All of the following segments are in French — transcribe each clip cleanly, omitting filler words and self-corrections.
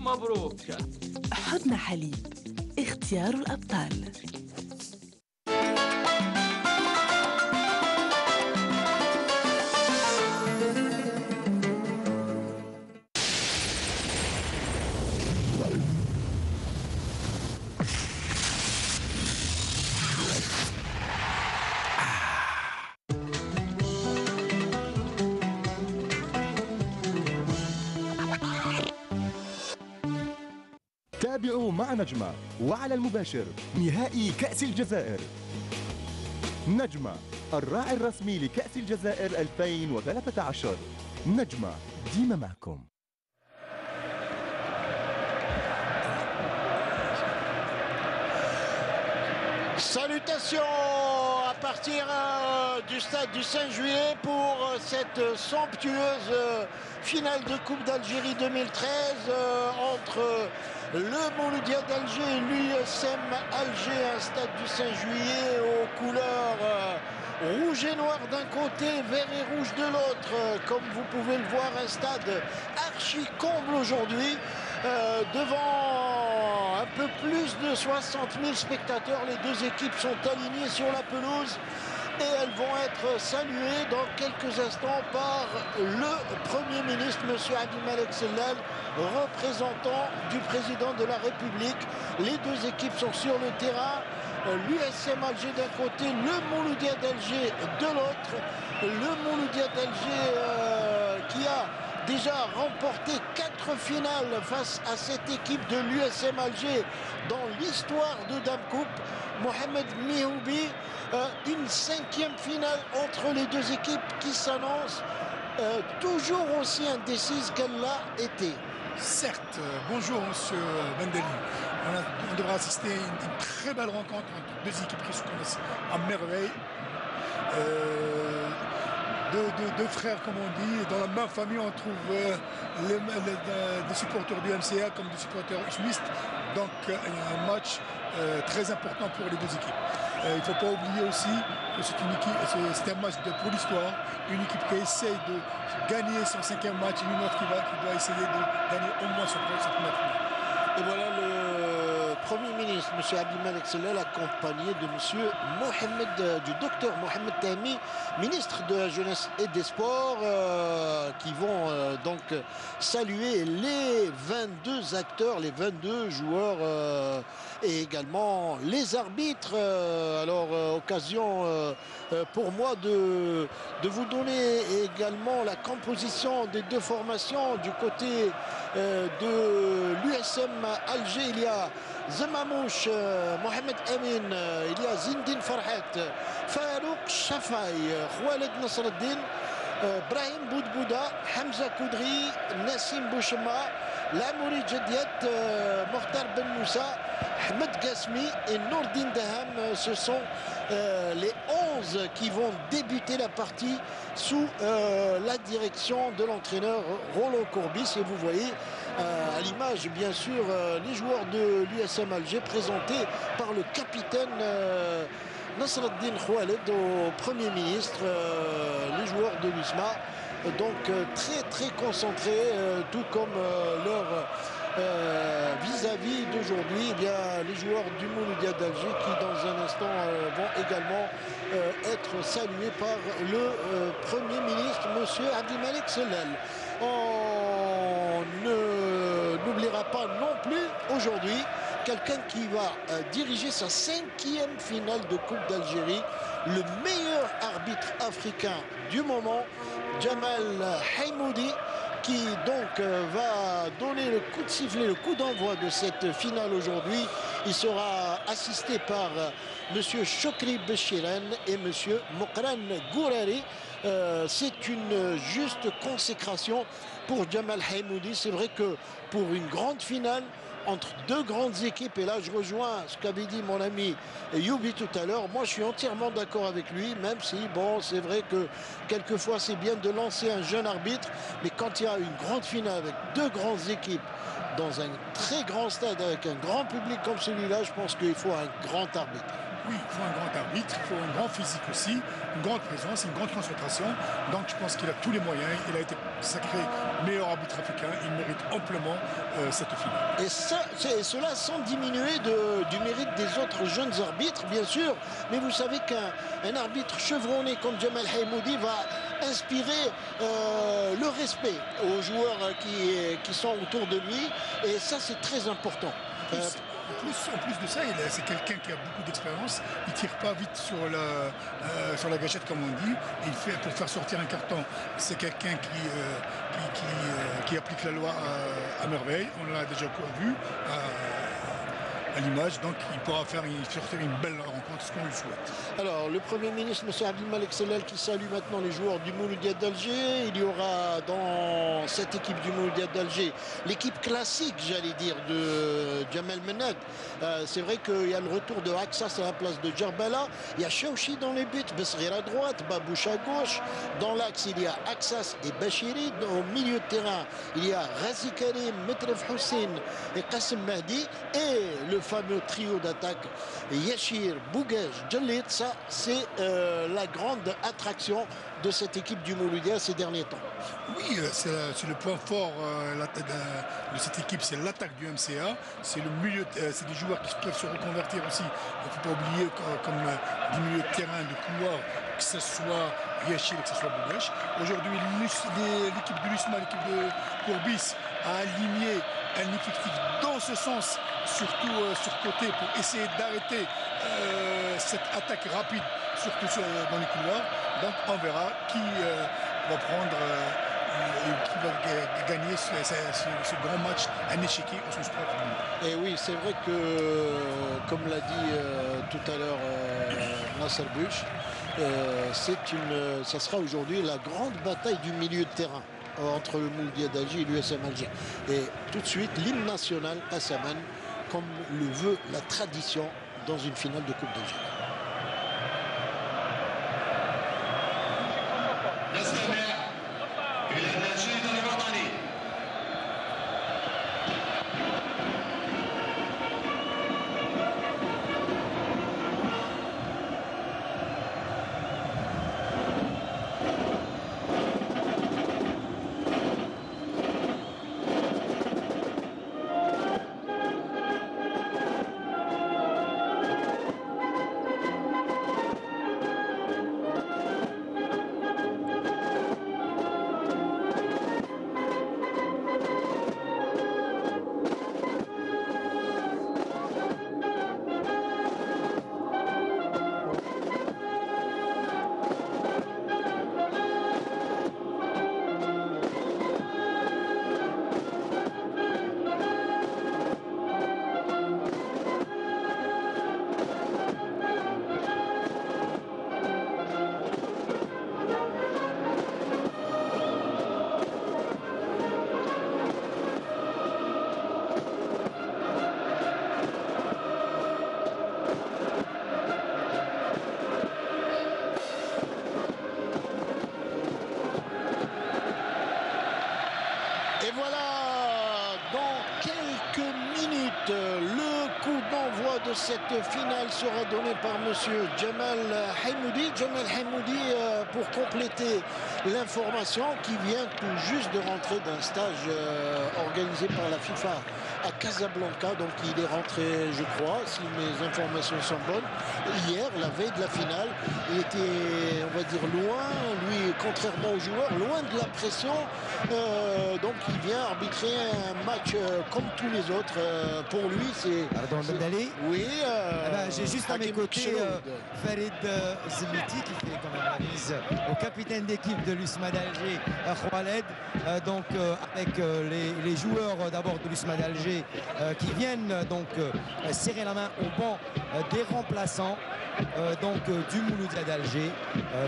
مبروك. حضن حليب، اختيار الأبطال. تابعوا مع نجمة وعلى المباشر نهائي كأس الجزائر. نجمة الراعي الرسمي لكأس الجزائر 2013. نجمة ديما معكم. Salutations à partir du stade du 5 juillet pour cette somptueuse finale de Coupe d'Algérie 2013 entre le Mouloudia d'Alger et l'USM Alger, un stade du 5 juillet aux couleurs rouge et noir d'un côté, vert et rouge de l'autre. Comme vous pouvez le voir, un stade archi comble aujourd'hui. Devant un peu plus de 60 000 spectateurs, les deux équipes sont alignées sur la pelouse et elles vont être saluées dans quelques instants par le Premier ministre, M. Abdelmalek Sellal, représentant du président de la République. Les deux équipes sont sur le terrain. L'USM Alger d'un côté, le Mouloudia d'Alger de l'autre. Le Mouloudia d'Alger qui a déjà remporté 4 finales face à cette équipe de l'USM Alger dans l'histoire de Dame Coupe. Mohamed Mihoubi, une 5e finale entre les deux équipes qui s'annonce toujours aussi indécise qu'elle l'a été. Certes, bonjour monsieur Bendeli. On devra assister à une très belle rencontre entre deux équipes qui se connaissent à merveille. Deux frères, comme on dit, dans la même famille, on trouve des supporters du MCA comme des supporters suisses. Donc, un match très important pour les deux équipes. Il ne faut pas oublier aussi que c'est un match pour l'histoire. Une équipe qui essaye de gagner son 5e match et une autre qui doit essayer de gagner au moins son premier match. Et voilà le Premier ministre, M. Abdelmalek Sellal, accompagné de du docteur Mohamed Tahmi, ministre de la Jeunesse et des Sports, qui vont donc saluer les 22 acteurs, les 22 joueurs et également les arbitres. Occasion pour moi de vous donner également la composition des deux formations. Du côté de l'USM Alger, il y a Zemamouche, Mohamed Amin, il y a Zindine Farhat, Farouk Shafai, Khaled Nasreddin, Brahim Boudbouda, Hamza Koudri, Nassim Bouchema, Lamouri Jadiat, Mokhtar Ben Moussa, Ahmed Gasmi et Nourdine Daham. Ce sont les 11 qui vont débuter la partie sous la direction de l'entraîneur Roland Courbis. Et vous voyez à l'image bien sûr les joueurs de l'USM Alger présentés par le capitaine Nasreddin Khaled au Premier ministre, les joueurs de l'USMA. Donc très concentrés, tout comme leur vis-à-vis d'aujourd'hui. Il y a les joueurs du Mouloudia d'Alger qui dans un instant vont également être salués par le Premier ministre, M. Abdelmalek Sellal. On n'oubliera pas non plus aujourd'hui quelqu'un qui va diriger sa 5e finale de Coupe d'Algérie, le meilleur arbitre africain du moment, Jamal Haimoudi, qui donc va donner le coup de sifflet, le coup d'envoi de cette finale aujourd'hui. Il sera assisté par monsieur Chokri Bechiren et monsieur Mokran Gourari. C'est une juste consécration pour Jamal Haimoudi. C'est vrai que pour une grande finale entre deux grandes équipes, et là je rejoins ce qu'avait dit mon ami Youbi tout à l'heure, moi je suis entièrement d'accord avec lui, même si bon c'est vrai que quelquefois c'est bien de lancer un jeune arbitre, mais quand il y a une grande finale avec deux grandes équipes dans un très grand stade avec un grand public comme celui-là, je pense qu'il faut un grand arbitre. Oui, il faut un grand arbitre, il faut un grand physique aussi, une grande présence, une grande concentration. Donc je pense qu'il a tous les moyens. Il a été sacré meilleur arbitre africain. Il mérite amplement cette finale. Et cela sans diminuer du mérite des autres jeunes arbitres, bien sûr. Mais vous savez qu'un arbitre chevronné comme Jamal Hamoudi va inspirer le respect aux joueurs qui sont autour de lui. Et ça, c'est très important. En plus de ça, c'est quelqu'un qui a beaucoup d'expérience. Il ne tire pas vite sur la gâchette, comme on dit. Il fait pour faire sortir un carton. C'est quelqu'un qui applique la loi à merveille. On l'a déjà vu à l'image. Donc il pourra sortir une belle rencontre, ce qu'on lui souhaite. Alors, le Premier ministre, M. Abdelmalek Sellal, qui salue maintenant les joueurs du Mouloudia d'Alger. Il y aura dans cette équipe du Mouloudia d'Alger l'équipe classique, j'allais dire, de Jamal Menad. C'est vrai qu'il y a le retour de Axas à la place de Djerbala. Il y a Chouchi dans les buts, Besrir à droite, Babouche à gauche. Dans l'axe, il y a Axas et Bachiri. Au milieu de terrain, il y a Razi Karim, Metref Hussein et Qasim Mahdi. Et le fameux trio d'attaque Yachir, Bougaj, Djallit. Ça, c'est la grande attraction de cette équipe du Mouloudia ces derniers temps. Oui, c'est le point fort de cette équipe, c'est l'attaque du MCA. C'est le milieu, c'est des joueurs qui peuvent se reconvertir aussi. Il ne faut pas oublier comme du milieu de terrain, de couloir, que ce soit Yachir et que ce soit Bougaj. Aujourd'hui, l'équipe de l'USMA, l'équipe de Courbis a aligné un effectif dans ce sens, surtout sur côté, pour essayer d'arrêter cette attaque rapide, surtout dans les couloirs. Donc on verra qui va prendre qui va gagner ce grand match, un échiquier au sens propre. Et oui, c'est vrai que, comme l'a dit tout à l'heure Nasser Bush, ça sera aujourd'hui la grande bataille du milieu de terrain entre le Mouloudia d'Alger et l'USM Alger. Et tout de suite, l'hymne national à Saman, comme le veut la tradition dans une finale de Coupe d'Algérie. Et voilà, dans quelques minutes, le coup d'envoi de cette finale sera donné par monsieur Jamal Hamoudi. Jamal Hamoudi, pour compléter l'information, qui vient tout juste de rentrer d'un stage organisé par la FIFA à Casablanca. Donc il est rentré, je crois, si mes informations sont bonnes, hier, la veille de la finale. Il était, on va dire, loin, lui, contrairement aux joueurs, loin de la pression. Donc il vient arbitrer un match comme tous les autres. Pour lui, c'est... Pardon, Bendali. Oui. J'ai juste à mes côtés Farid Zemiti qui fait quand même la mise au capitaine d'équipe de l'USMA d'Alger, Khaled. Donc avec les joueurs d'abord de l'USMA d'Alger qui viennent donc serrer la main au banc des remplaçants. Donc du Mouloudia d'Alger,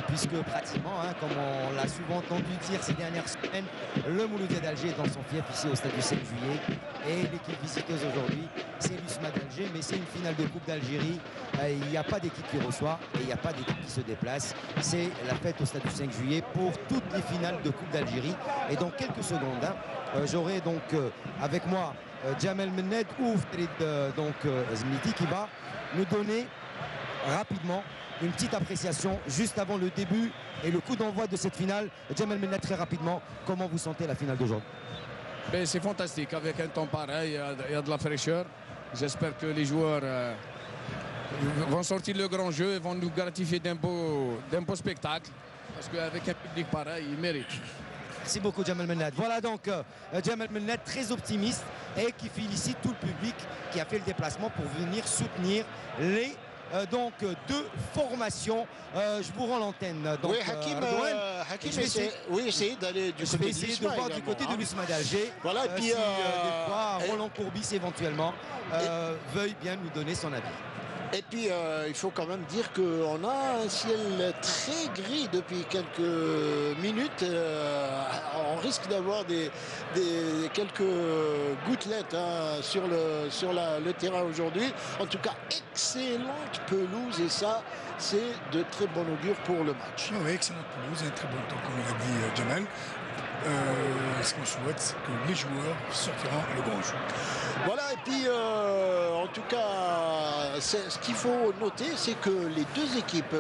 puisque pratiquement, comme on l'a souvent entendu dire ces dernières semaines, le Mouloudia d'Alger est dans son fief ici au stade du 7 juillet. Et l'équipe visiteuse aujourd'hui, c'est l'USMA d'Alger, mais c'est une finale de Coupe d'Algérie. Il n'y a pas d'équipe qui reçoit et il n'y a pas d'équipe qui se déplace. C'est la fête au stade du 5 juillet pour toutes les finales de Coupe d'Algérie. Et dans quelques secondes, j'aurai donc avec moi Jamal Menad ou Farid Zmiti qui va nous donner rapidement, une petite appréciation juste avant le début et le coup d'envoi de cette finale. Djamel Menneh, très rapidement, comment vous sentez la finale d'aujourd'hui? C'est fantastique, avec un temps pareil, il y a de la fraîcheur. J'espère que les joueurs vont sortir le grand jeu et vont nous gratifier d'un beau spectacle. Parce qu'avec un public pareil, ils méritent. Merci beaucoup Djamel Menneh. Voilà donc Djamel Menneh très optimiste et qui félicite tout le public qui a fait le déplacement pour venir soutenir les deux formations. Je vous rends l'antenne. Oui, Hakim essaye d'aller du côté du côté de l'USMA d'Alger. Voilà, et puis des fois, Roland Courbis éventuellement veuille bien nous donner son avis. Et puis, il faut quand même dire qu'on a un ciel très gris depuis quelques minutes. On risque d'avoir quelques gouttelettes sur le terrain aujourd'hui. En tout cas, excellente pelouse et ça, c'est de très bon augure pour le match. Oui, excellente pelouse et un très bon temps, comme il a dit Djamel. Ce qu'on souhaite, c'est que les joueurs sortiront le grand jeu. Voilà, et puis en tout cas, ce qu'il faut noter, c'est que les deux équipes,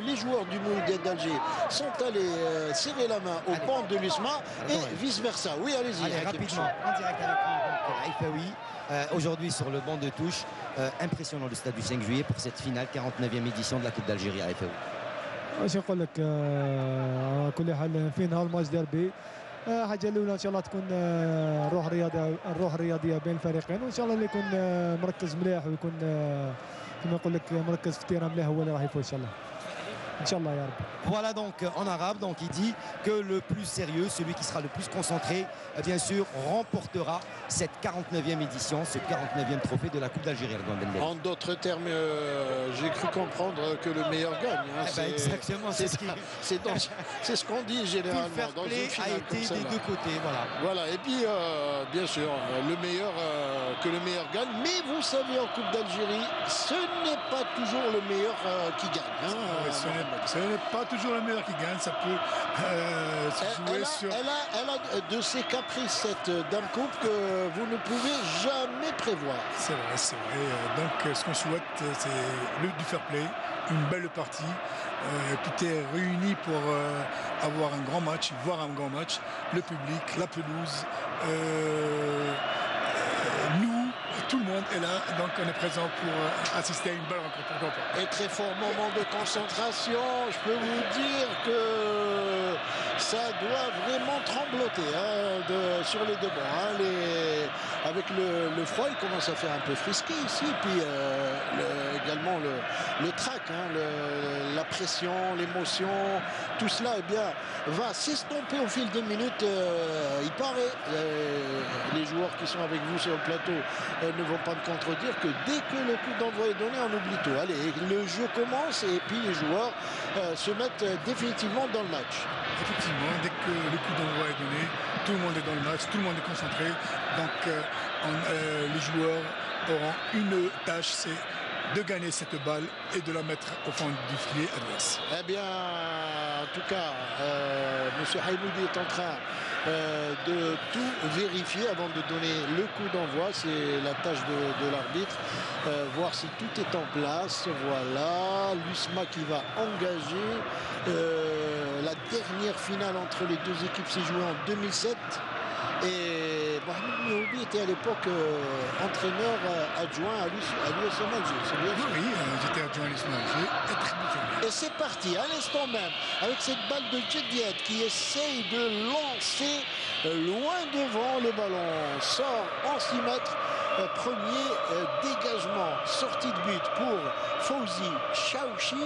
les joueurs du Moulin d'Alger sont allés serrer la main au banc de l'USMA et vice-versa. Oui, allez-y. Allez, rapidement, en direct avec nous, Haïfaoui, aujourd'hui sur le banc de touche. Impressionnant le stade du 5 juillet pour cette finale, 49e édition de la Coupe d'Algérie à Haïfaoui. واش نقول لك على كل حال في نهار الماتش ديربي حاجه الاولى ان شاء الله تكون الروح الرياضيه بين الفريقين وان شاء الله اللي يكون مركز مليح ويكون كما نقول لك مركز في التيران مليح هو اللي راح يفوز ان شاء الله. Inch'Allah, ya Rabbi. Voilà donc en arabe, donc il dit que le plus sérieux, celui qui sera le plus concentré, bien sûr, remportera cette 49e édition, ce 49e trophée de la Coupe d'Algérie. En d'autres termes, j'ai cru comprendre que le meilleur gagne. Exactement, c'est ce qu'on dit généralement. Tout le fair play a été des deux côtés, voilà. Voilà, et puis bien sûr, que le meilleur gagne. Mais vous savez, en Coupe d'Algérie, ce n'est pas toujours le meilleur qui gagne. Ce n'est pas toujours le meilleur qui gagne, ça peut se jouer sur... Elle a de ces caprices, cette Dame Coupe, que vous ne pouvez jamais prévoir. C'est vrai. Donc ce qu'on souhaite, c'est du fair play, une belle partie. Tout est réuni pour avoir un grand match, voir un grand match. Le public, la pelouse, nous, tout le monde est là, donc on est présent pour assister à une belle rencontre. Et très fort moment de concentration. Je peux vous dire que ça doit vraiment trembloter sur les deux bancs. Avec le froid, il commence à faire un peu frisqué ici. Puis également le trac, la pression, l'émotion, tout cela va s'estomper au fil des minutes. Il paraît, les joueurs qui sont avec vous sur le plateau ne vont pas me contredire que dès que le coup d'envoi est donné, on oublie tout. Allez, le jeu commence et puis les joueurs se mettent définitivement dans le match. Effectivement, dès que le coup d'envoi est donné, tout le monde est dans le match, tout le monde est concentré. Donc les joueurs auront une tâche, c'est de gagner cette balle et de la mettre au fond du filet adverse. Eh bien, en tout cas, M. Haïmoudi est en train de tout vérifier avant de donner le coup d'envoi. C'est la tâche de l'arbitre. Voir si tout est en place. Voilà, l'USMA qui va engager. La dernière finale entre les deux équipes s'est jouée en 2007. Et Mohamed Mouhoubi était à l'époque entraîneur adjoint à l'USM Alger. Oui, j'étais adjoint à l'USM Alger. Et c'est parti, à l'instant même, avec cette balle de Djediet qui essaye de lancer loin devant. Le ballon sort en 6 mètres. Premier dégagement, sortie de but pour Fawzi Chaouchi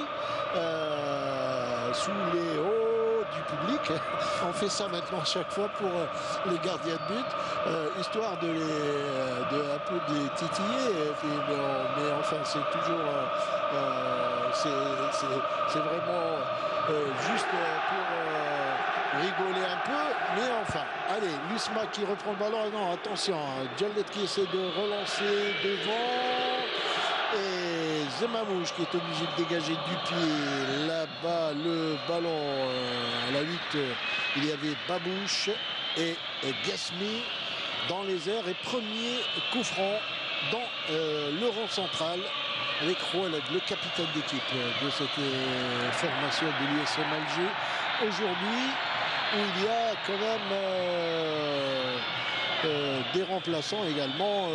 sous les hauts du public. On fait ça maintenant chaque fois pour les gardiens de but, histoire de un peu les titiller. Mais enfin, c'est toujours c'est vraiment juste pour rigoler un peu. Mais enfin, allez, l'USMA qui reprend le ballon. Non, attention, Djallet qui essaie de relancer devant. Et Zemamouche qui est obligé de dégager du pied. Là-bas, le ballon à la 8, il y avait Babouche et Gasmi dans les airs. Et premier coup franc dans le rond central avec Khaled, le capitaine d'équipe de cette formation de l'USM Alger. Aujourd'hui, où il y a quand même des remplaçants également,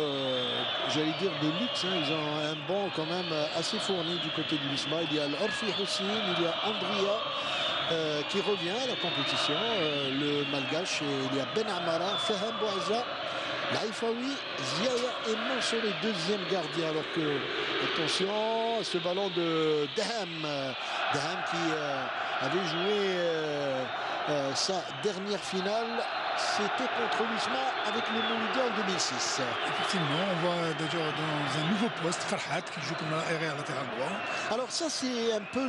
j'allais dire de luxe, hein. Ils ont un banc quand même assez fourni du côté de l'USMA. Il y a l'Orfi Hussein, il y a Andria qui revient à la compétition, le Malgache, et il y a Ben Amara, Faham Bouaza, Laifawi, Ziaya et Mansouri, deuxième gardien. Alors que, attention, ce ballon de Daham qui avait joué sa dernière finale, c'était contre l'USMA avec le Mouloudia en 2006. Effectivement, on voit d'ailleurs dans un nouveau poste Farhat qui joue comme arrière latéral droit. Alors ça, c'est un peu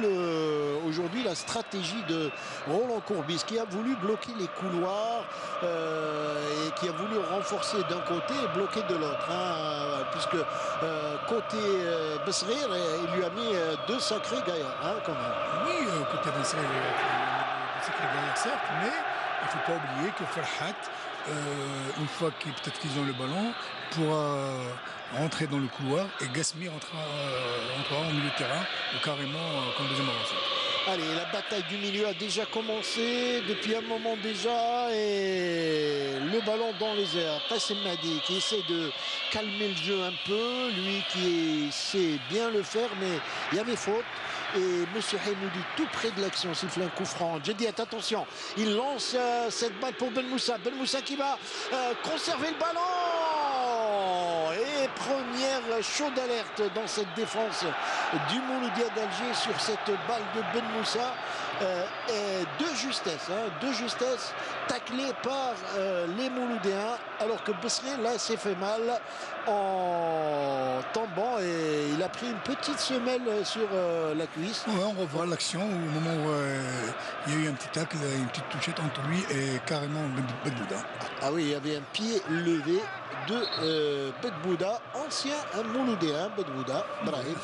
aujourd'hui la stratégie de Roland Courbis, qui a voulu bloquer les couloirs et qui a voulu renforcer d'un côté et bloquer de l'autre, hein, puisque côté Besrir, il lui a mis deux sacrés gaillards, hein, quand même. Oui, côté Besrir, sacrés gaillards certes, mais il ne faut pas oublier que Farhat, une fois peut-être qu'ils ont le ballon, pourra rentrer dans le couloir et Gasmi rentrera au milieu de terrain ou carrément comme deuxième avancé. Allez, la bataille du milieu a déjà commencé depuis un moment déjà, et le ballon dans les airs. Qasim Madi qui essaie de calmer le jeu un peu, lui qui sait bien le faire, mais il y avait faute. Et Monsieur Hamoudi tout près de l'action, siffle un coup franc. Jediet, attention, il lance cette balle pour Ben Moussa. Ben Moussa qui va conserver le ballon. Et première chaud d'alerte dans cette défense du Mouloudia d'Alger sur cette balle de Ben Moussa. De justesse, taclé par les Mouloudéens, alors que Besri là s'est fait mal en tombant et il a pris une petite semelle sur la cuisse. Ouais, on revoit l'action au moment où il y a eu un petit tacle, une petite touchette entre lui et carrément Bedbouda. Ah oui, il y avait un pied levé de Bedbouda, ancien Mouloudéen, Bedbouda, Brahim.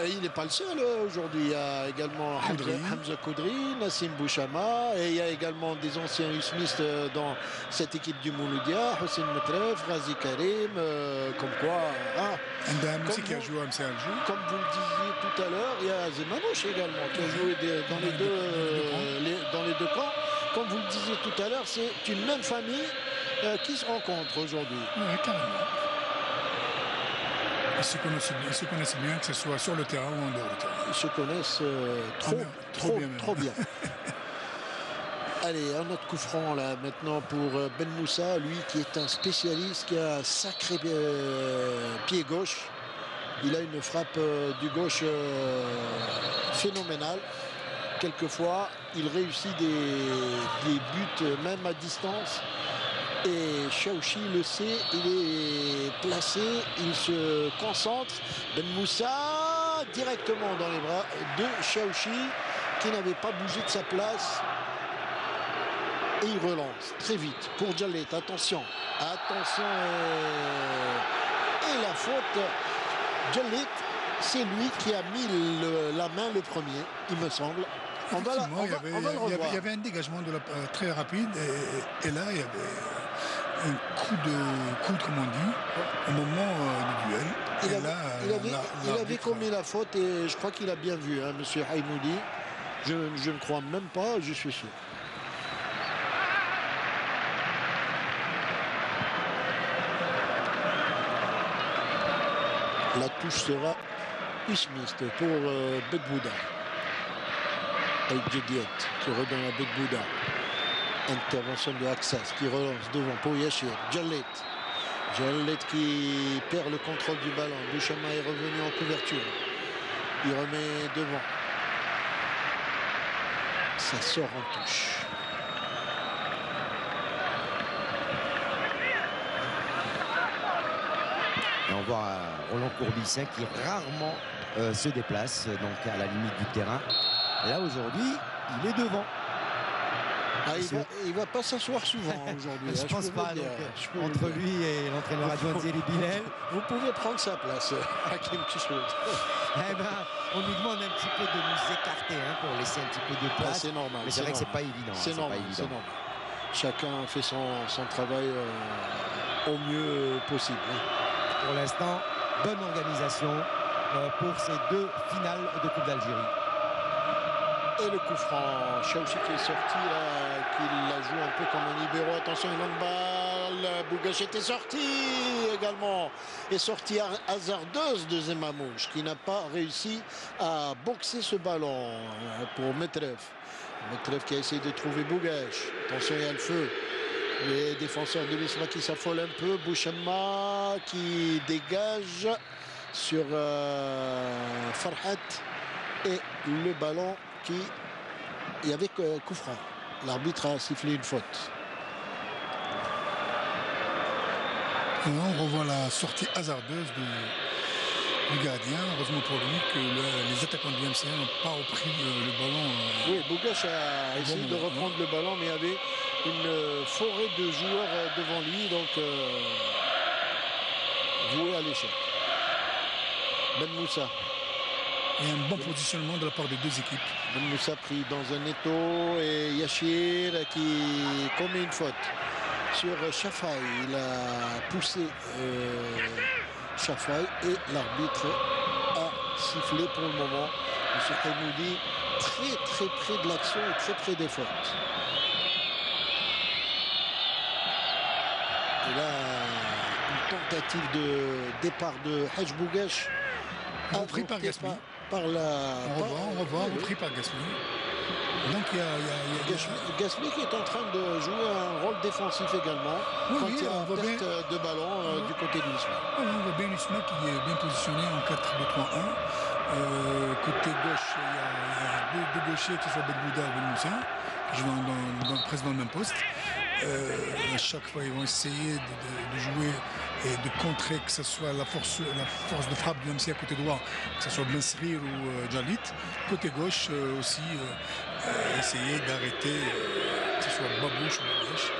Il n'est pas le seul aujourd'hui. Il y a également Hamza Koudri, Nassim Bouchama, et il y a également des anciens usmistes dans cette équipe du Mouloudia, Hossein Metref, Razi Karim, comme quoi. Ndam aussi qui a joué à MC Alger. Comme vous le disiez tout à l'heure, il y a Zemanouche également qui a joué dans les deux camps. Comme vous le disiez tout à l'heure, c'est une même famille qui se rencontre aujourd'hui. Oui, carrément. Ils se connaissent bien, que ce soit sur le terrain ou en dehors du terrain. Ils se connaissent trop bien. Allez, un autre coup franc là maintenant pour Ben Moussa, lui qui est un spécialiste, qui a un sacré pied gauche. Il a une frappe du gauche phénoménale. Quelquefois, il réussit des buts même à distance. Et Chaouchi le sait, il est placé, il se concentre. Ben Moussa directement dans les bras de Chaouchi qui n'avait pas bougé de sa place. Et il relance très vite pour Jallet. Attention. Et la faute. Jallet, c'est lui qui a mis la main le premier, il me semble. Il y avait un dégagement très rapide et là il y avait un coup de coude, comme on dit, au moment du duel. Il avait commis la faute et je crois qu'il a bien vu, hein, monsieur Haïmoudi. Je ne crois même pas, je suis sûr. La touche sera usmiste pour Bedbouda. Avec Jediet qui redonne à Bedbouda. Intervention de Axas qui relance devant pour Yachir. Jallet qui perd le contrôle du ballon. Bouchama est revenu en couverture. Il remet devant. Ça sort en touche. Et on voit Roland Courbis qui rarement se déplace donc à la limite du terrain. Là aujourd'hui, il est devant. Il va pas s'asseoir souvent aujourd'hui. Je pense pas. Entre lui et l'entraîneur adjoint Zéli Bilel. Vous pouvez prendre sa place, Hakim Kishoud. On nous demande un petit peu de nous écarter pour laisser un petit peu de place. C'est normal. Mais c'est vrai que c'est pas évident. C'est normal. Chacun fait son travail au mieux possible. Pour l'instant, bonne organisation pour ces 2 finales de Coupe d'Algérie. Et le coup franc, Chaouchi qui est sorti, qui la joue un peu comme un libéro. Attention, une longue balle. Bougache était sorti également. Et sortie hasardeuse de Zemamouche qui n'a pas réussi à boxer ce ballon pour Metref. Metref qui a essayé de trouver Bougache. Attention, il y a le feu. Les défenseurs de l'Isma qui s'affolent un peu. Bouchama qui dégage sur Farhat. Et le ballon il y avait coup franc. L'arbitre a sifflé une faute. Et on revoit la sortie hasardeuse du gardien. Heureusement pour lui que les attaquants du MCA n'ont pas repris le ballon. Oui, Bougache a essayé de reprendre le ballon, mais il y avait une forêt de joueurs devant lui, donc voué à l'échec. Ben Moussa. Et un bon positionnement de la part des 2 équipes. Ben Moussa pris dans un étau et Yachir qui commet une faute sur Chafaï. Il a poussé Chafaï et l'arbitre a sifflé pour le moment. M. Khaimoudi très près de l'action et très près des fautes. Et là, une tentative de départ de Haj Bougache. Repris par Gasmi. On revoit, repris par Gasmi. Donc il y a Gasmi qui est en train de jouer un rôle défensif également. Oui, quand il y a une perte de ballon du côté de l'Isma. Oui, on voit bien l'Isma qui est bien positionné en 4-2-3-1. Côté gauche, il y a 2 gauchers, que ce soit Belbouda ou Ben Moussa, qui jouent presque dans le même poste. À chaque fois, ils vont essayer de jouer et de contrer, que ce soit la force de frappe du MCA côté droit, que ce soit Bensrir ou Djalit. Côté gauche aussi, essayer d'arrêter, que ce soit Babouche ou Bougache,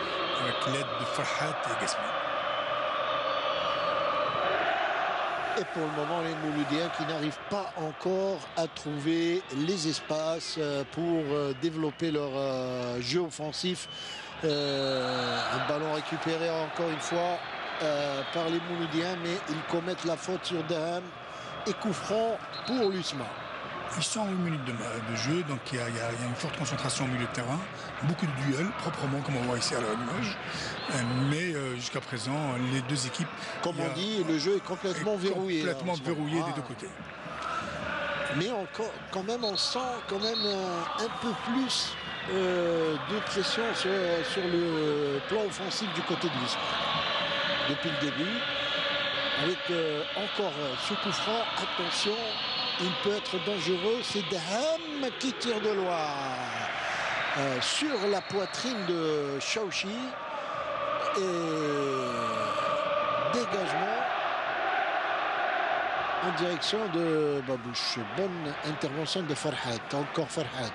avec l'aide de Farhat et Gasmi. Et pour le moment, les Mouloudiens qui n'arrivent pas encore à trouver les espaces pour développer leur jeu offensif. Un ballon récupéré encore une fois par les Mouloudiens, mais ils commettent la faute sur Daham et coup franc pour l'Usma. Ils sont en 8 minutes de jeu, donc il y a une forte concentration au milieu de terrain, beaucoup de duels, proprement, comme on voit ici à l'image. Mais jusqu'à présent, les 2 équipes... Comme on dit, le jeu est complètement verrouillé. Complètement verrouillé des 2 côtés. Mais quand même, on sent quand même un peu plus de pression sur le plan offensif du côté de l'Isma. Depuis le début, avec encore ce coup franc, attention, il peut être dangereux, c'est Daham qui tire de loin sur la poitrine de Chaouchi et dégagement en direction de Babouche. Bonne intervention de Farhat, encore Farhat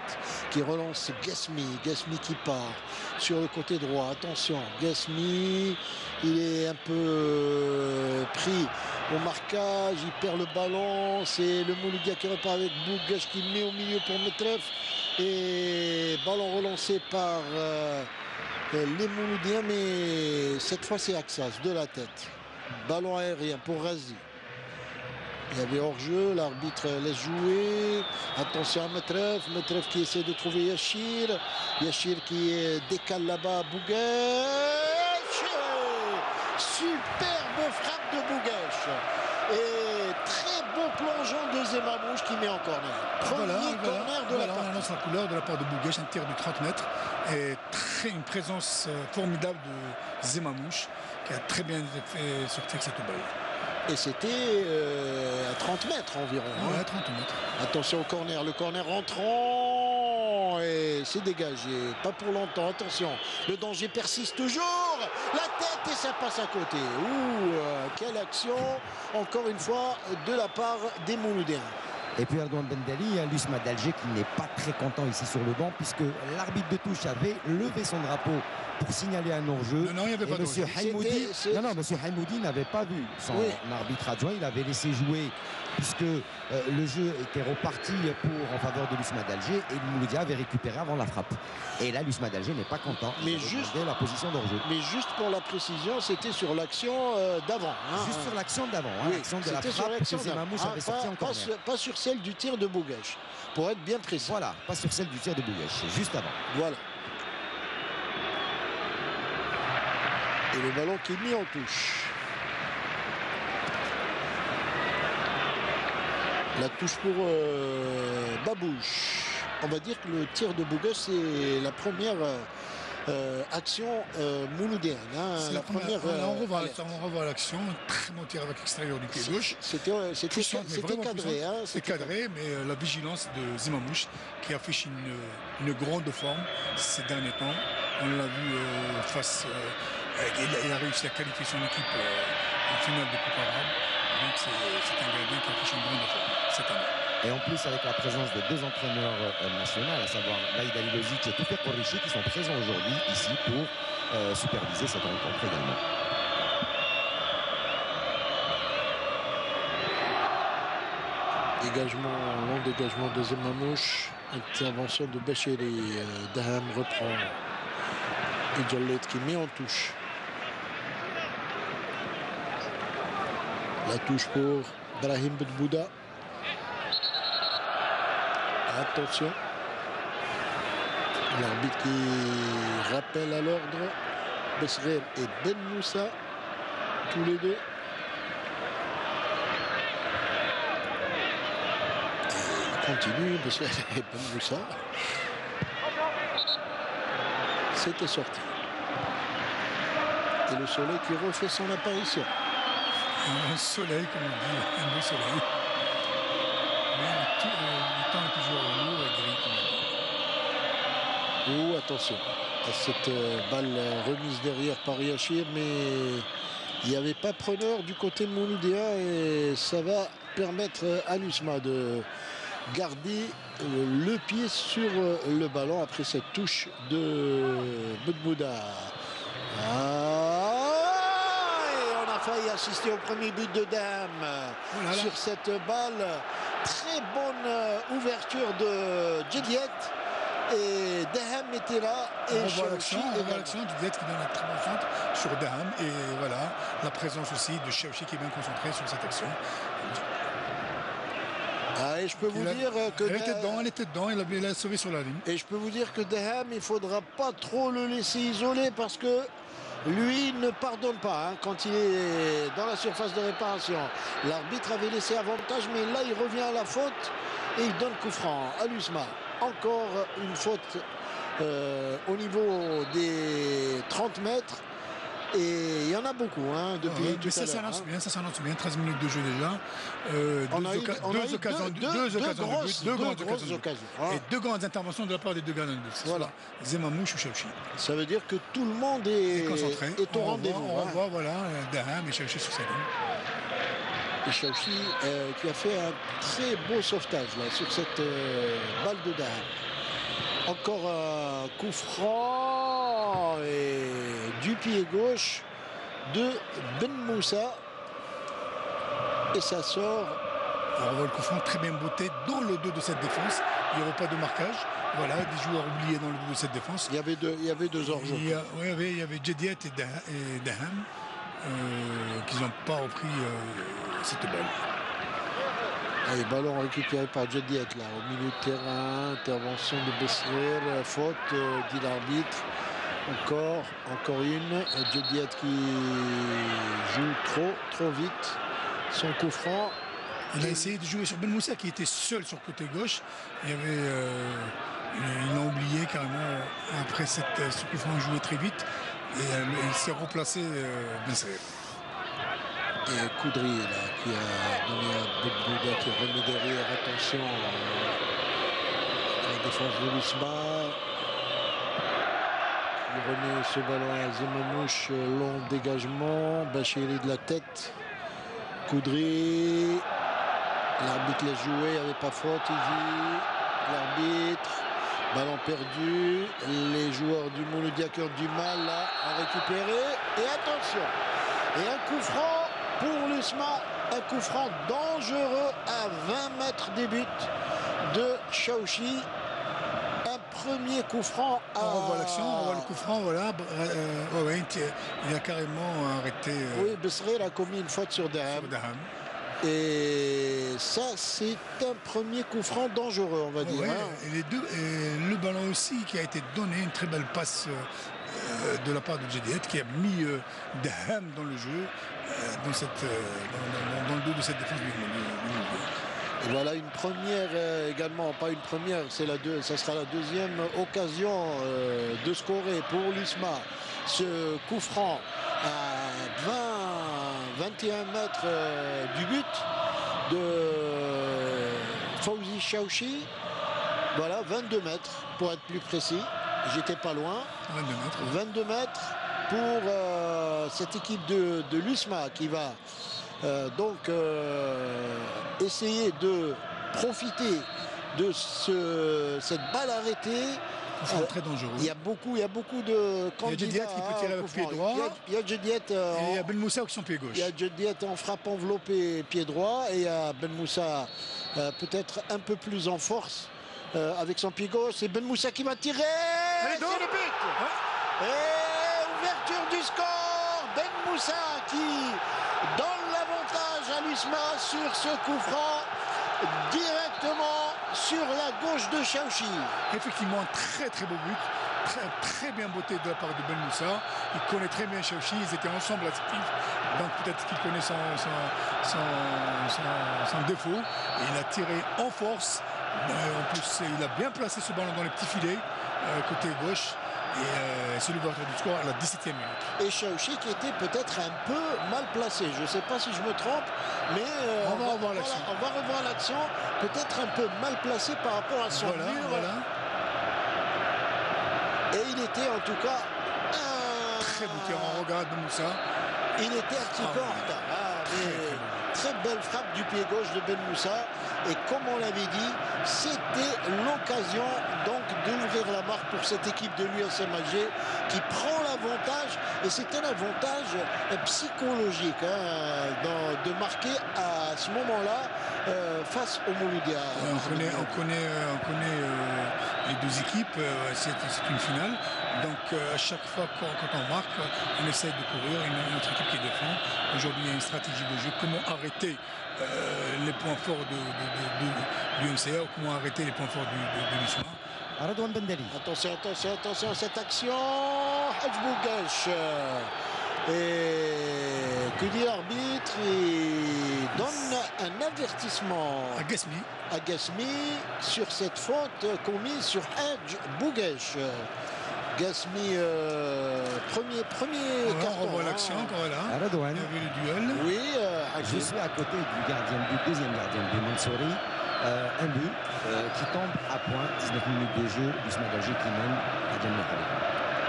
qui relance Gasmi qui part sur le côté droit, attention, Gasmi il est un peu pris au marquage, il perd le ballon, c'est le Mouloudia qui repart avec Bougache qui met au milieu pour Metref et ballon relancé par les Mouloudiens, mais cette fois c'est Axas de la tête, ballon aérien pour Razi. Il y avait hors-jeu, l'arbitre laisse jouer. Attention à Metref qui essaie de trouver Yachir qui décale là-bas Bougache. Superbe frappe de Bougache. Et très beau plongeon de Zemamouche qui met en corner. Premier corner de la part. On annonce la couleur de la part de Bougache, un tir de 30 mètres. Et une présence formidable de Zemamouche qui a très bien fait sortir cette balle. Et c'était à 30 mètres environ. Ouais, 30 mètres. Attention au corner, le corner rentrant et c'est dégagé. Pas pour longtemps, attention. Le danger persiste toujours. La tête et ça passe à côté. Ouh, quelle action, encore une fois, de la part des Mouloudiens. Et puis Erdogan Bendali, l'USMA d'Alger qui n'est pas très content ici sur le banc puisque l'arbitre de touche avait levé son drapeau pour signaler un hors-jeu. Non, il n'y avait pas de Monsieur Haïmoudi, Monsieur Haïmoudi n'avait pas vu son arbitre adjoint. Il avait laissé jouer puisque le jeu était reparti en faveur de l'USMA d'Alger et Mouloudia avait récupéré avant la frappe. Et là, l'USMA d'Alger n'est pas content. Mais juste la position d'hors-jeu. Mais juste pour la précision, c'était sur l'action d'avant. Juste sur l'action d'avant. Oui, l'action de la sur frappe l'action que Zemamouche avait sorti en corner. Pas sur celle du tir de Bougache, pour être bien précis. Voilà, pas sur celle du tir de Bougache, juste avant. Voilà. Et le ballon qui est mis en touche. La touche pour Babouche. On va dire que le tir de Bougache, c'est la première action mouloudéenne. C'est la première. On revoit l'action. Très bon tir avec l'extérieur du pied gauche. C'était cadré. C'est cadré, mais la vigilance de Zemamouche qui affiche une grande forme ces derniers temps. On l'a vu face. Il a réussi à qualifier son équipe en finale de Coupe arabe. Donc c'est un gardien qui affiche une grande forme cette année. Et en plus avec la présence de deux entraîneurs nationaux, à savoir Baïd Alilozic et Toufer Korrichi qui sont présents aujourd'hui ici pour superviser cette rencontre également. Long dégagement de Zemamouche. Intervention de Bachiri. Daham reprend. Et Jallet qui met en touche. La touche pour Brahim Bedbouda. Attention. L'arbitre qui rappelle à l'ordre. Besrer et Ben Moussa. Tous les deux. Et il continue. Besrer et Ben Moussa. C'était sorti. Et le soleil qui refait son apparition. Un soleil, comme on dit, un beau soleil. Mais le temps est toujours lourd et gris. Oh, attention à cette balle remise derrière par Yachir, mais il n'y avait pas preneur du côté de Mouloudéa et ça va permettre à l'USMA de garder le pied sur le ballon après cette touche de Bedbouda. Failli assister au premier but de Daham sur cette balle. Très bonne ouverture de Djediet. Et Daham était là. Et on voit l'action Djediet qui donne un très bon centre sur Daham. Et voilà, la présence aussi de Chaouchi qui est bien concentré sur cette action. Et je peux vous dire que elle était dedans, il l'a sauvé sur la ligne. Et je peux vous dire que Daham, il ne faudra pas trop le laisser isoler parce que lui ne pardonne pas quand il est dans la surface de réparation. L'arbitre avait laissé avantage, mais là il revient à la faute et il donne coup franc à l'USMA. Encore une faute au niveau des 30 mètres. Et il y en a beaucoup depuis tout à l'heure. Ça s'annonce bien, 13 minutes de jeu déjà. Deux grandes occasions. Et deux grandes interventions de la part des deux gardiens de but. Voilà. Zemamouche ou Chaouchi. Ça veut dire que tout le monde est concentré. Est au rendez-vous. On voit Daham et Chaouchi sur sa ligne. Et Chaouchi qui a fait un très beau sauvetage là, sur cette balle de Daham. Encore un coup franc et du pied gauche de Ben Moussa. Et ça sort. Alors on voit le coup franc très bien botté dans le dos de cette défense. Il n'y aurait pas de marquage. Voilà, des joueurs oubliés dans le dos de cette défense. Il y avait deux hors-jeu. Il y avait Djediet et Daham qui n'ont pas repris cette balle. Et ballon récupéré par Djediet là au milieu de terrain, intervention de Besser, faute dit l'arbitre. Encore une. Djediet qui joue trop vite. Son coup franc. Il a essayé de jouer sur Ben Moussa qui était seul sur le côté gauche. Il a oublié carrément après ce coup franc joué très vite. Et il s'est replacé Besser. Et Koudri là, qui a donné un Bedbouda qui remet derrière. Attention à la défense de l'USMA. Il remet ce ballon à Zemamouche. Long dégagement. Bachiri de la tête. Koudri. L'arbitre l'a joué, il n'y avait pas faute, il dit. L'arbitre, ballon perdu. Les joueurs du Mouloudia qui ont du mal là, à récupérer. Et attention, et un coup franc pour l'USMA, un coup franc dangereux à 20 mètres des buts de Chaouchi. Un premier coup franc à... On voit l'action, on voit le coup franc, voilà. Il a carrément arrêté. Oui, Besrir a commis une faute sur Daham. Et ça, c'est un premier coup franc dangereux, on va dire. Ouais, et le ballon aussi qui a été donné, une très belle passe de la part de Jediet qui a mis Daham dans le jeu, dans le dos de cette défense du Et voilà une première également, pas une première, ça sera la deuxième occasion de scorer pour l'USMA. Ce coup franc à 21 mètres du but de Fawzi Chaouchi. Voilà, 22 mètres pour être plus précis. J'étais pas loin. 22 mètres pour cette équipe de l'USMA qui va donc essayer de profiter de cette balle arrêtée. Très dangereux. Il y a beaucoup de candidats. Il y a Jediet qui peut tirer avec pied droit. Il y a Jediet et il y a Ben Moussa qui sont pied gauche. Il y a Jediet en frappe enveloppée pied droit et il y a Ben Moussa peut-être un peu plus en force avec son pied gauche. C'est Ben Moussa qui va tirer. C'est le but. Et ouverture du score. Ben Moussa qui donne l'avantage à l'USMA sur ce coup franc directement sur la gauche de Chaouchi. Effectivement, très très beau but, très bien botté de la part de Ben Moussa. Il connaît très bien Chaouchi, ils étaient ensemble à Sétif, donc peut-être qu'il connaît son défaut. Et il a tiré en force. En plus, il a bien placé ce ballon dans les petits filets, côté gauche. Et c'est l'ouverture du score à la 17e minute. Et Chaouchi qui était peut-être un peu mal placé. Je ne sais pas si je me trompe, mais on va revoir l'action. On va revoir l'action. Peut-être un peu mal placé par rapport à son mur. Et il était en tout cas très beau tir. On regarde Moussa. Il était un petit peu en retard. Très belle frappe du pied gauche de Ben Moussa. Et comme on l'avait dit, c'était l'occasion donc d'ouvrir la marque pour cette équipe de l'USM Alger qui prend l'avantage. Et c'est un avantage psychologique de marquer à ce moment-là face au Mouloudia. On connaît les deux équipes, c'est une finale. Donc à chaque fois quand on marque, on essaie de courir, une autre équipe qui défend. Aujourd'hui, il y a une stratégie de jeu. Comment arrêter les points forts du MCA ou comment arrêter les points forts de l'USMA. Redouane Bendali. Attention à cette action. Hadj Bougache. Et que dit l'arbitre? Il donne un avertissement à Gasmi sur cette faute commise sur Hadj Bougache. Gasmi, premier carton. On revoit l'action, voilà. Redouane. Il y avait le duel. Oui, je suis à côté du deuxième gardien de Mansouri. Un but qui tombe à point, 19 minutes de jeu, l'USMA d'Alger qui mène à Djamel Khalid.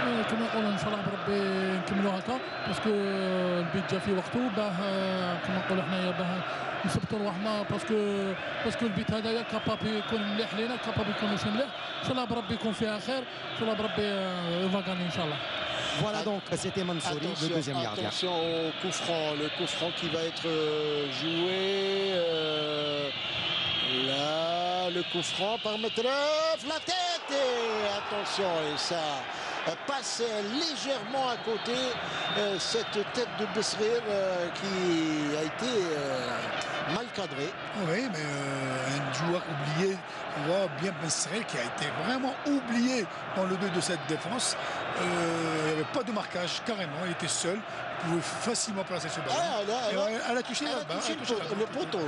كما نقولوا ان شاء الله بربي نكملوا هكا باسكو البيت جا في وقته باه كما نقولوا حنايا باه نثبتوا رواحنا باسكو البيت هذايا كاباب يكون مليح لينا كاباب يكون ماشي مليح ان شاء الله بربي يكون فيها خير ان شاء الله بربي يفاغاني ان شاء الله. Voilà donc c'était Mansouri, le deuxième gardien. Attention au coup franc, le coup franc qui va être joué. Là, le coup franc par Metref, la tête et attention, et ça passe légèrement à côté cette tête de Besrir qui a été mal cadrée. Oui, mais un joueur oublié, on voit bien Besrir qui a été vraiment oublié dans le 2 de cette défense. Il n'y avait pas de marquage, carrément, il était seul. Il pouvait facilement placer ce ballon. Elle a touché le poteau.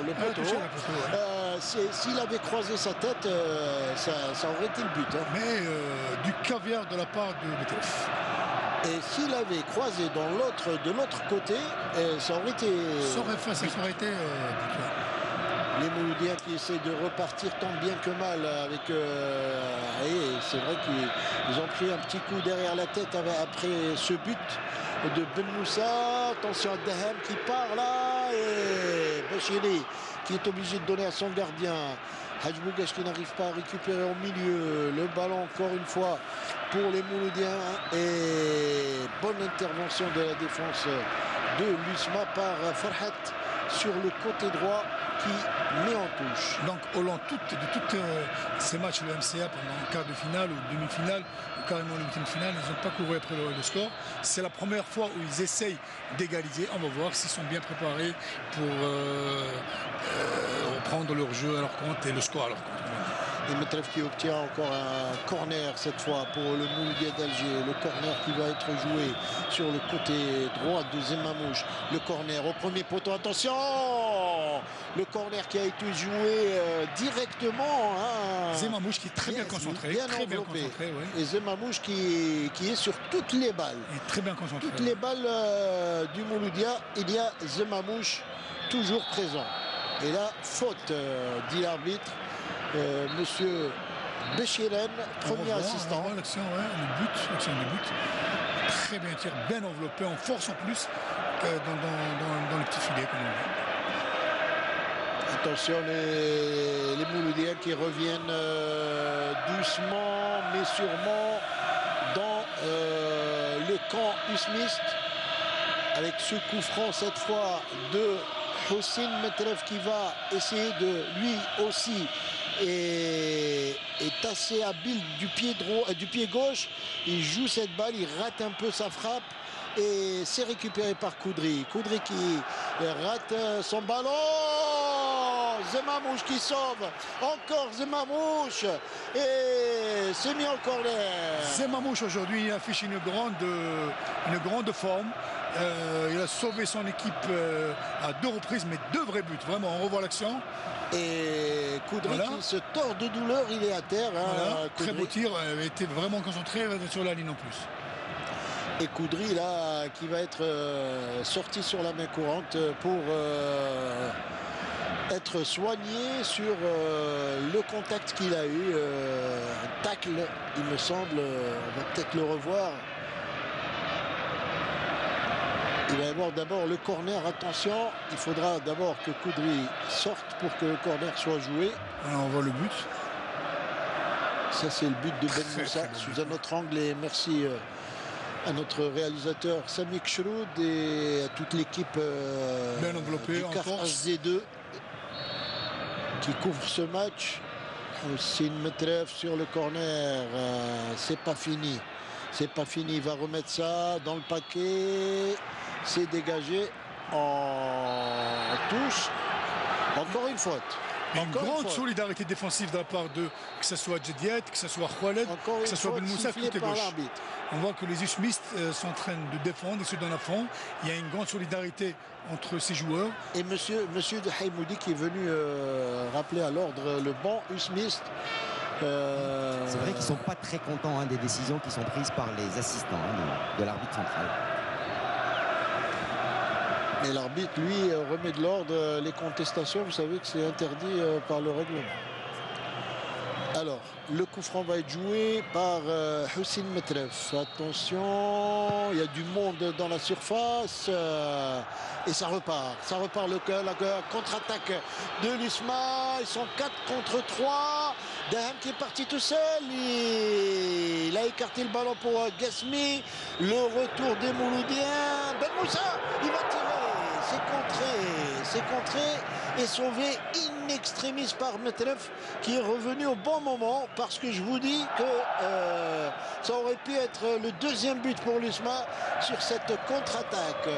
S'il avait croisé sa tête, ça aurait été le but. Mais du caviar de la part de Betef. Et s'il avait croisé de l'autre côté, ça aurait été... Ça aurait été Les Mouloudiens qui essayent de repartir tant bien que mal avec... et c'est vrai qu'ils ont pris un petit coup derrière la tête après ce but de Ben Moussa. Attention à Daham qui part là. Et Bachiri qui est obligé de donner à son gardien. Hadj Bougache qui n'arrive pas à récupérer au milieu. Le ballon encore une fois pour les Mouloudiens. Et bonne intervention de la défense de l'USMA par Farhat sur le côté droit qui met en touche. Donc au long de tous ces matchs, le MCA pendant quart de finale ou demi-finale ou carrément le huitième de finale, ils n'ont pas couru après le score. C'est la première fois où ils essayent d'égaliser. On va voir s'ils sont bien préparés pour reprendre leur jeu à leur compte et le score à leur compte. Et Metref qui obtient encore un corner cette fois pour le Mouloudia d'Alger. Le corner qui va être joué sur le côté droit de Zemamouche. Le corner au premier poteau. Attention! Le corner qui a été joué directement. Zemamouche qui est très bien concentré. Bien concentré, ouais. Et Zemamouche qui est sur toutes les balles. Il est très bien concentré. Toutes les balles du Mouloudia, il y a Zemamouche toujours présent. Et là, faute, dit l'arbitre. Monsieur Béchiren, premier assistant. L'action, l'action du but. Très bien tiré, bien enveloppé, en force en plus dans le petit filet, comme on dit. Attention, les Mouloudiens qui reviennent doucement mais sûrement dans le camp usmiste avec ce coup franc cette fois de Hossein Metref qui va essayer de lui aussi est assez habile du pied gauche. Il joue cette balle, il rate un peu sa frappe et c'est récupéré par Koudri. Koudri qui rate son ballon. Zemamouche qui sauve. Encore Zemamouche. Et c'est mis en corner. Zemamouche aujourd'hui affiche une grande forme. Il a sauvé son équipe à 2 reprises, mais 2 vrais buts. Vraiment, on revoit l'action. Et Koudri qui se tord de douleur, il est à terre. Voilà, très beau tir, il était vraiment concentré sur la ligne en plus. Et Koudri là qui va être sorti sur la main courante pour être soigné sur le contact qu'il a eu. Un tacle, il me semble, on va peut-être le revoir. Il va y avoir d'abord le corner, attention, il faudra d'abord que Koudri sorte pour que le corner soit joué. Alors on voit le but. Ça c'est le but de Ben Moussa sous un autre angle et merci à notre réalisateur Sami Kshroud et à toute l'équipe bien enveloppée, du CAF HD2 qui couvre ce match. Hossein Metref sur le corner, c'est pas fini. C'est pas fini, il va remettre ça dans le paquet. C'est dégagé en touche. Encore une faute. Une grande solidarité défensive de la part de, que ce soit Djediet, que ce soit Khaled, que ce soit Ben Moussa, côté gauche. On voit que les usmistes sont en train de défendre, ils se donnent à fond. Il y a une grande solidarité entre ces joueurs. Et monsieur de Haïmoudi qui est venu rappeler à l'ordre le banc usmiste. C'est vrai qu'ils ne sont pas très contents des décisions qui sont prises par les assistants de l'arbitre central. Et l'arbitre, lui, remet de l'ordre. Les contestations, vous savez que c'est interdit par le règlement. Alors, le coup franc va être joué par Hossein Metref. Attention, il y a du monde dans la surface. Et ça repart. Ça repart la contre-attaque de l'USMA. Ils sont 4 contre 3. Daham qui est parti tout seul. Il a écarté le ballon pour Gasmi. Le retour des Mouloudiens. Ben Moussa, il va tirer. C'est contré et sauvé in extremis par Metref qui est revenu au bon moment parce que je vous dis que ça aurait pu être le deuxième but pour l'USMA sur cette contre-attaque.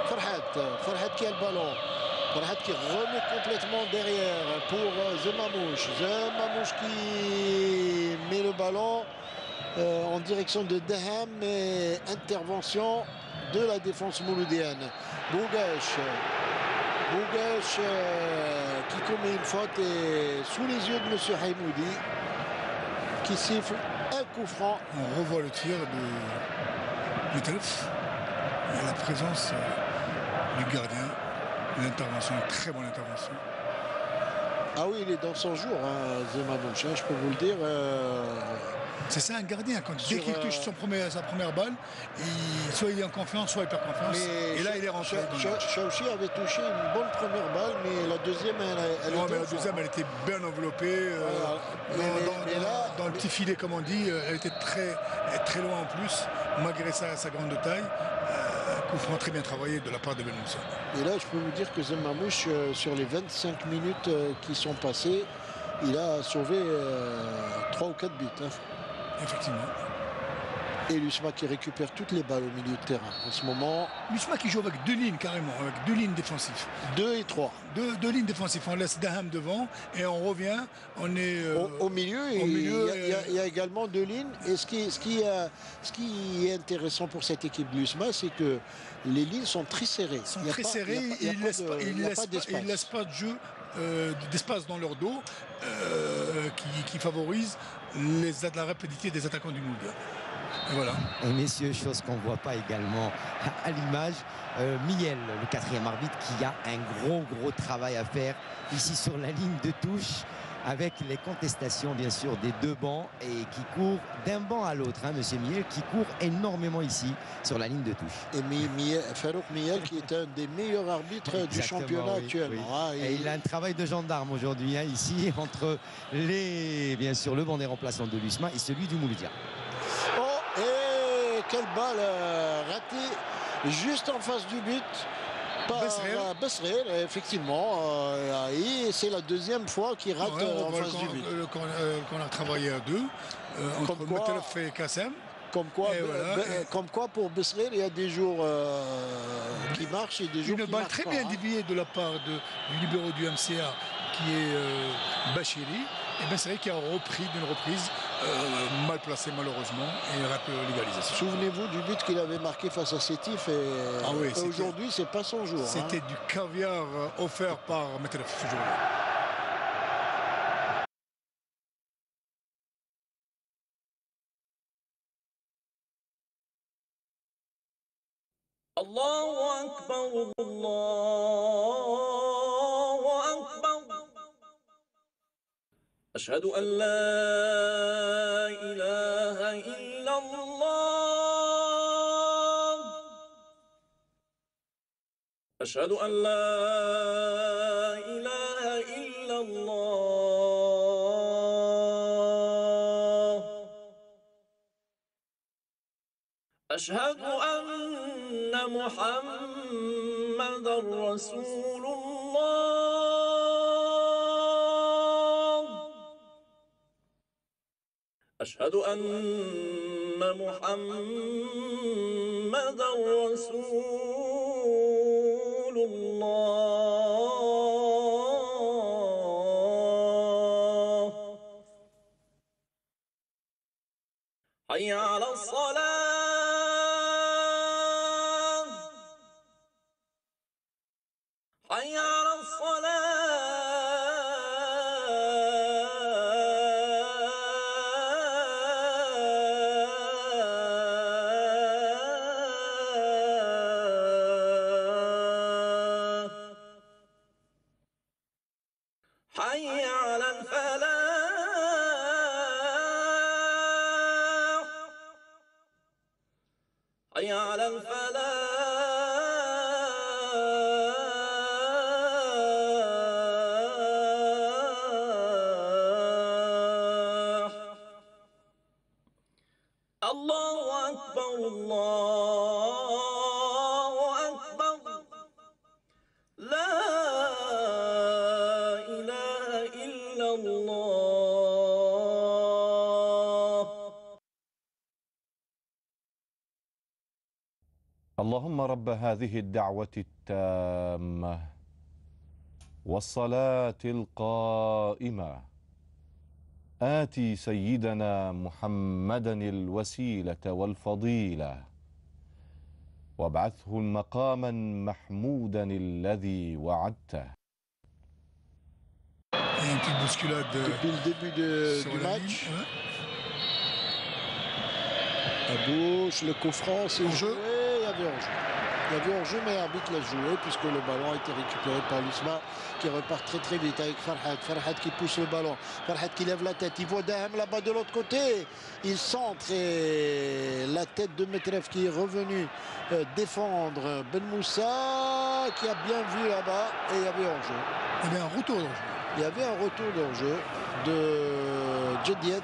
Farhat qui a le ballon. Farhat qui remet complètement derrière pour Zemamouche. Zemamouche qui met le ballon en direction de Daham et intervention de la défense mouloudienne. Bougache qui commet une faute et sous les yeux de M. Haïmoudi qui siffle un coup franc. On revoit le tir de Metref. Il y a la présence du gardien. L'intervention, une très bonne intervention. Ah oui, il est dans son jour, hein, Zemamouche, je peux vous le dire. C'est ça un gardien, dès qu'il touche sa première balle, soit il est en confiance, soit il perd confiance. Et là, il est rentré. Chaouchi avait touché une bonne première balle, mais la deuxième, elle était bien enveloppée. Dans le petit filet, comme on dit, elle était très loin en plus, malgré sa grande taille. Coup franc très bien travaillé de la part de Ben Moussa. Et là, je peux vous dire que Zemamouche, sur les 25 minutes qui sont passées, il a sauvé 3 ou 4 buts. Hein. Effectivement. Et Lusma qui récupère toutes les balles au milieu de terrain en ce moment. Lusma qui joue avec 2 lignes carrément, avec 2 lignes défensives. 2 et 3. 2 lignes défensives. On laisse Daham devant et on revient. On est au milieu. Il y a également 2 lignes. Et ce qui est intéressant pour cette équipe de Lusma, c'est que les lignes sont très serrées. Ils ne laissent pas de jeu, d'espace dans leur dos qui favorise la rapidité des attaquants du Mouloudia. Et voilà. Et messieurs, chose qu'on ne voit pas également à l'image, Miel, le 4e arbitre, qui a un gros travail à faire ici sur la ligne de touche, avec les contestations bien sûr des 2 bancs et qui court d'un banc à l'autre, hein, monsieur Miel, qui court énormément ici sur la ligne de touche. Et Farouk Miel qui est un des meilleurs arbitres du championnat actuellement. Oui. Ah, et il a un travail de gendarme aujourd'hui, hein, ici, entre bien sûr le banc des remplaçants de l'USMA et celui du Mouloudia. Oh, et quelle balle ratée juste en face du but. Besrer, effectivement. Et c'est la 2e fois qu'il rate en face du but. Qu'on a travaillé à 2, entre Metelef et Kassem. Comme quoi, pour Besrer, il y a des jours qui marchent et des jours qui marchent pas. Une balle très bien déviée de la part du libéro du MCA, qui est Bachiri. Et Besrer qui a repris d'une reprise, mal placée malheureusement, et rate l'égalisation. Souvenez-vous du but qu'il avait marqué face à Sétif. Et aujourd'hui, c'est pas son jour. C'était du caviar offert par Metelef ce jour-là. Allahu Akbar, Allahu Akbar. أشهد أن لا إله إلا الله. أشهد أن لا إله إلا الله. أشهد أن محمدا رسول الله. أشهد أن محمدا رسول الله. حي على الصلاة. حي على الصلاة. حي على الفلاح. حي على الفلاح. الله أكبر، الله أكبر. لا إله إلا الله. اللهم رب هذه الدعوة التامة والصلاة القائمة آتي سيدنا محمدا الوسيلة والفضيلة وابعثه مقاما محمودا الذي وعدته. Une petite bousculade depuis le début du match. La bouche, le coup franc, c'est joué, il y avait hors-jeu. Il y avait hors-jeu, mais l'arbitre l'a joué puisque le ballon a été récupéré par l'USMA qui repart très vite avec Farhad. Farhad qui pousse le ballon. Farhad qui lève la tête. Il voit Dahem là-bas de l'autre côté. Il centre et la tête de Metref qui est revenu défendre Ben Moussa qui a bien vu là-bas et il y avait hors-jeu. Il y avait un retour d'hors-jeu. Il y avait un retour d'hors-jeu de Jediet.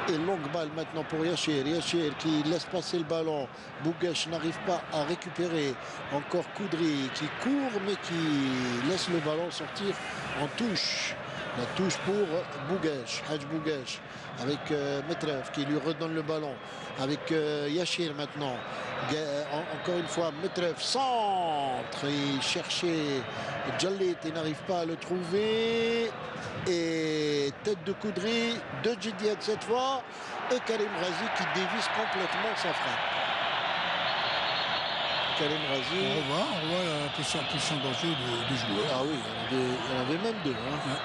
Et longue balle maintenant pour Yachir. Yachir qui laisse passer le ballon. Bougache n'arrive pas à récupérer. Encore Koudri qui court mais qui laisse le ballon sortir en touche. La touche pour Bougache. Hadj Bougache avec Metref qui lui redonne le ballon. Avec Yachir maintenant. Encore une fois Metref centre. Il cherchait Djallit et n'arrive pas à le trouver. Et tête de Koudri de Jediet cette fois et Karim Razi qui dévisse complètement sa frappe. Karim Razi. On voit la position d'enjeu du joueur. Ah oui, il y en avait même deux. Hein. Ouais.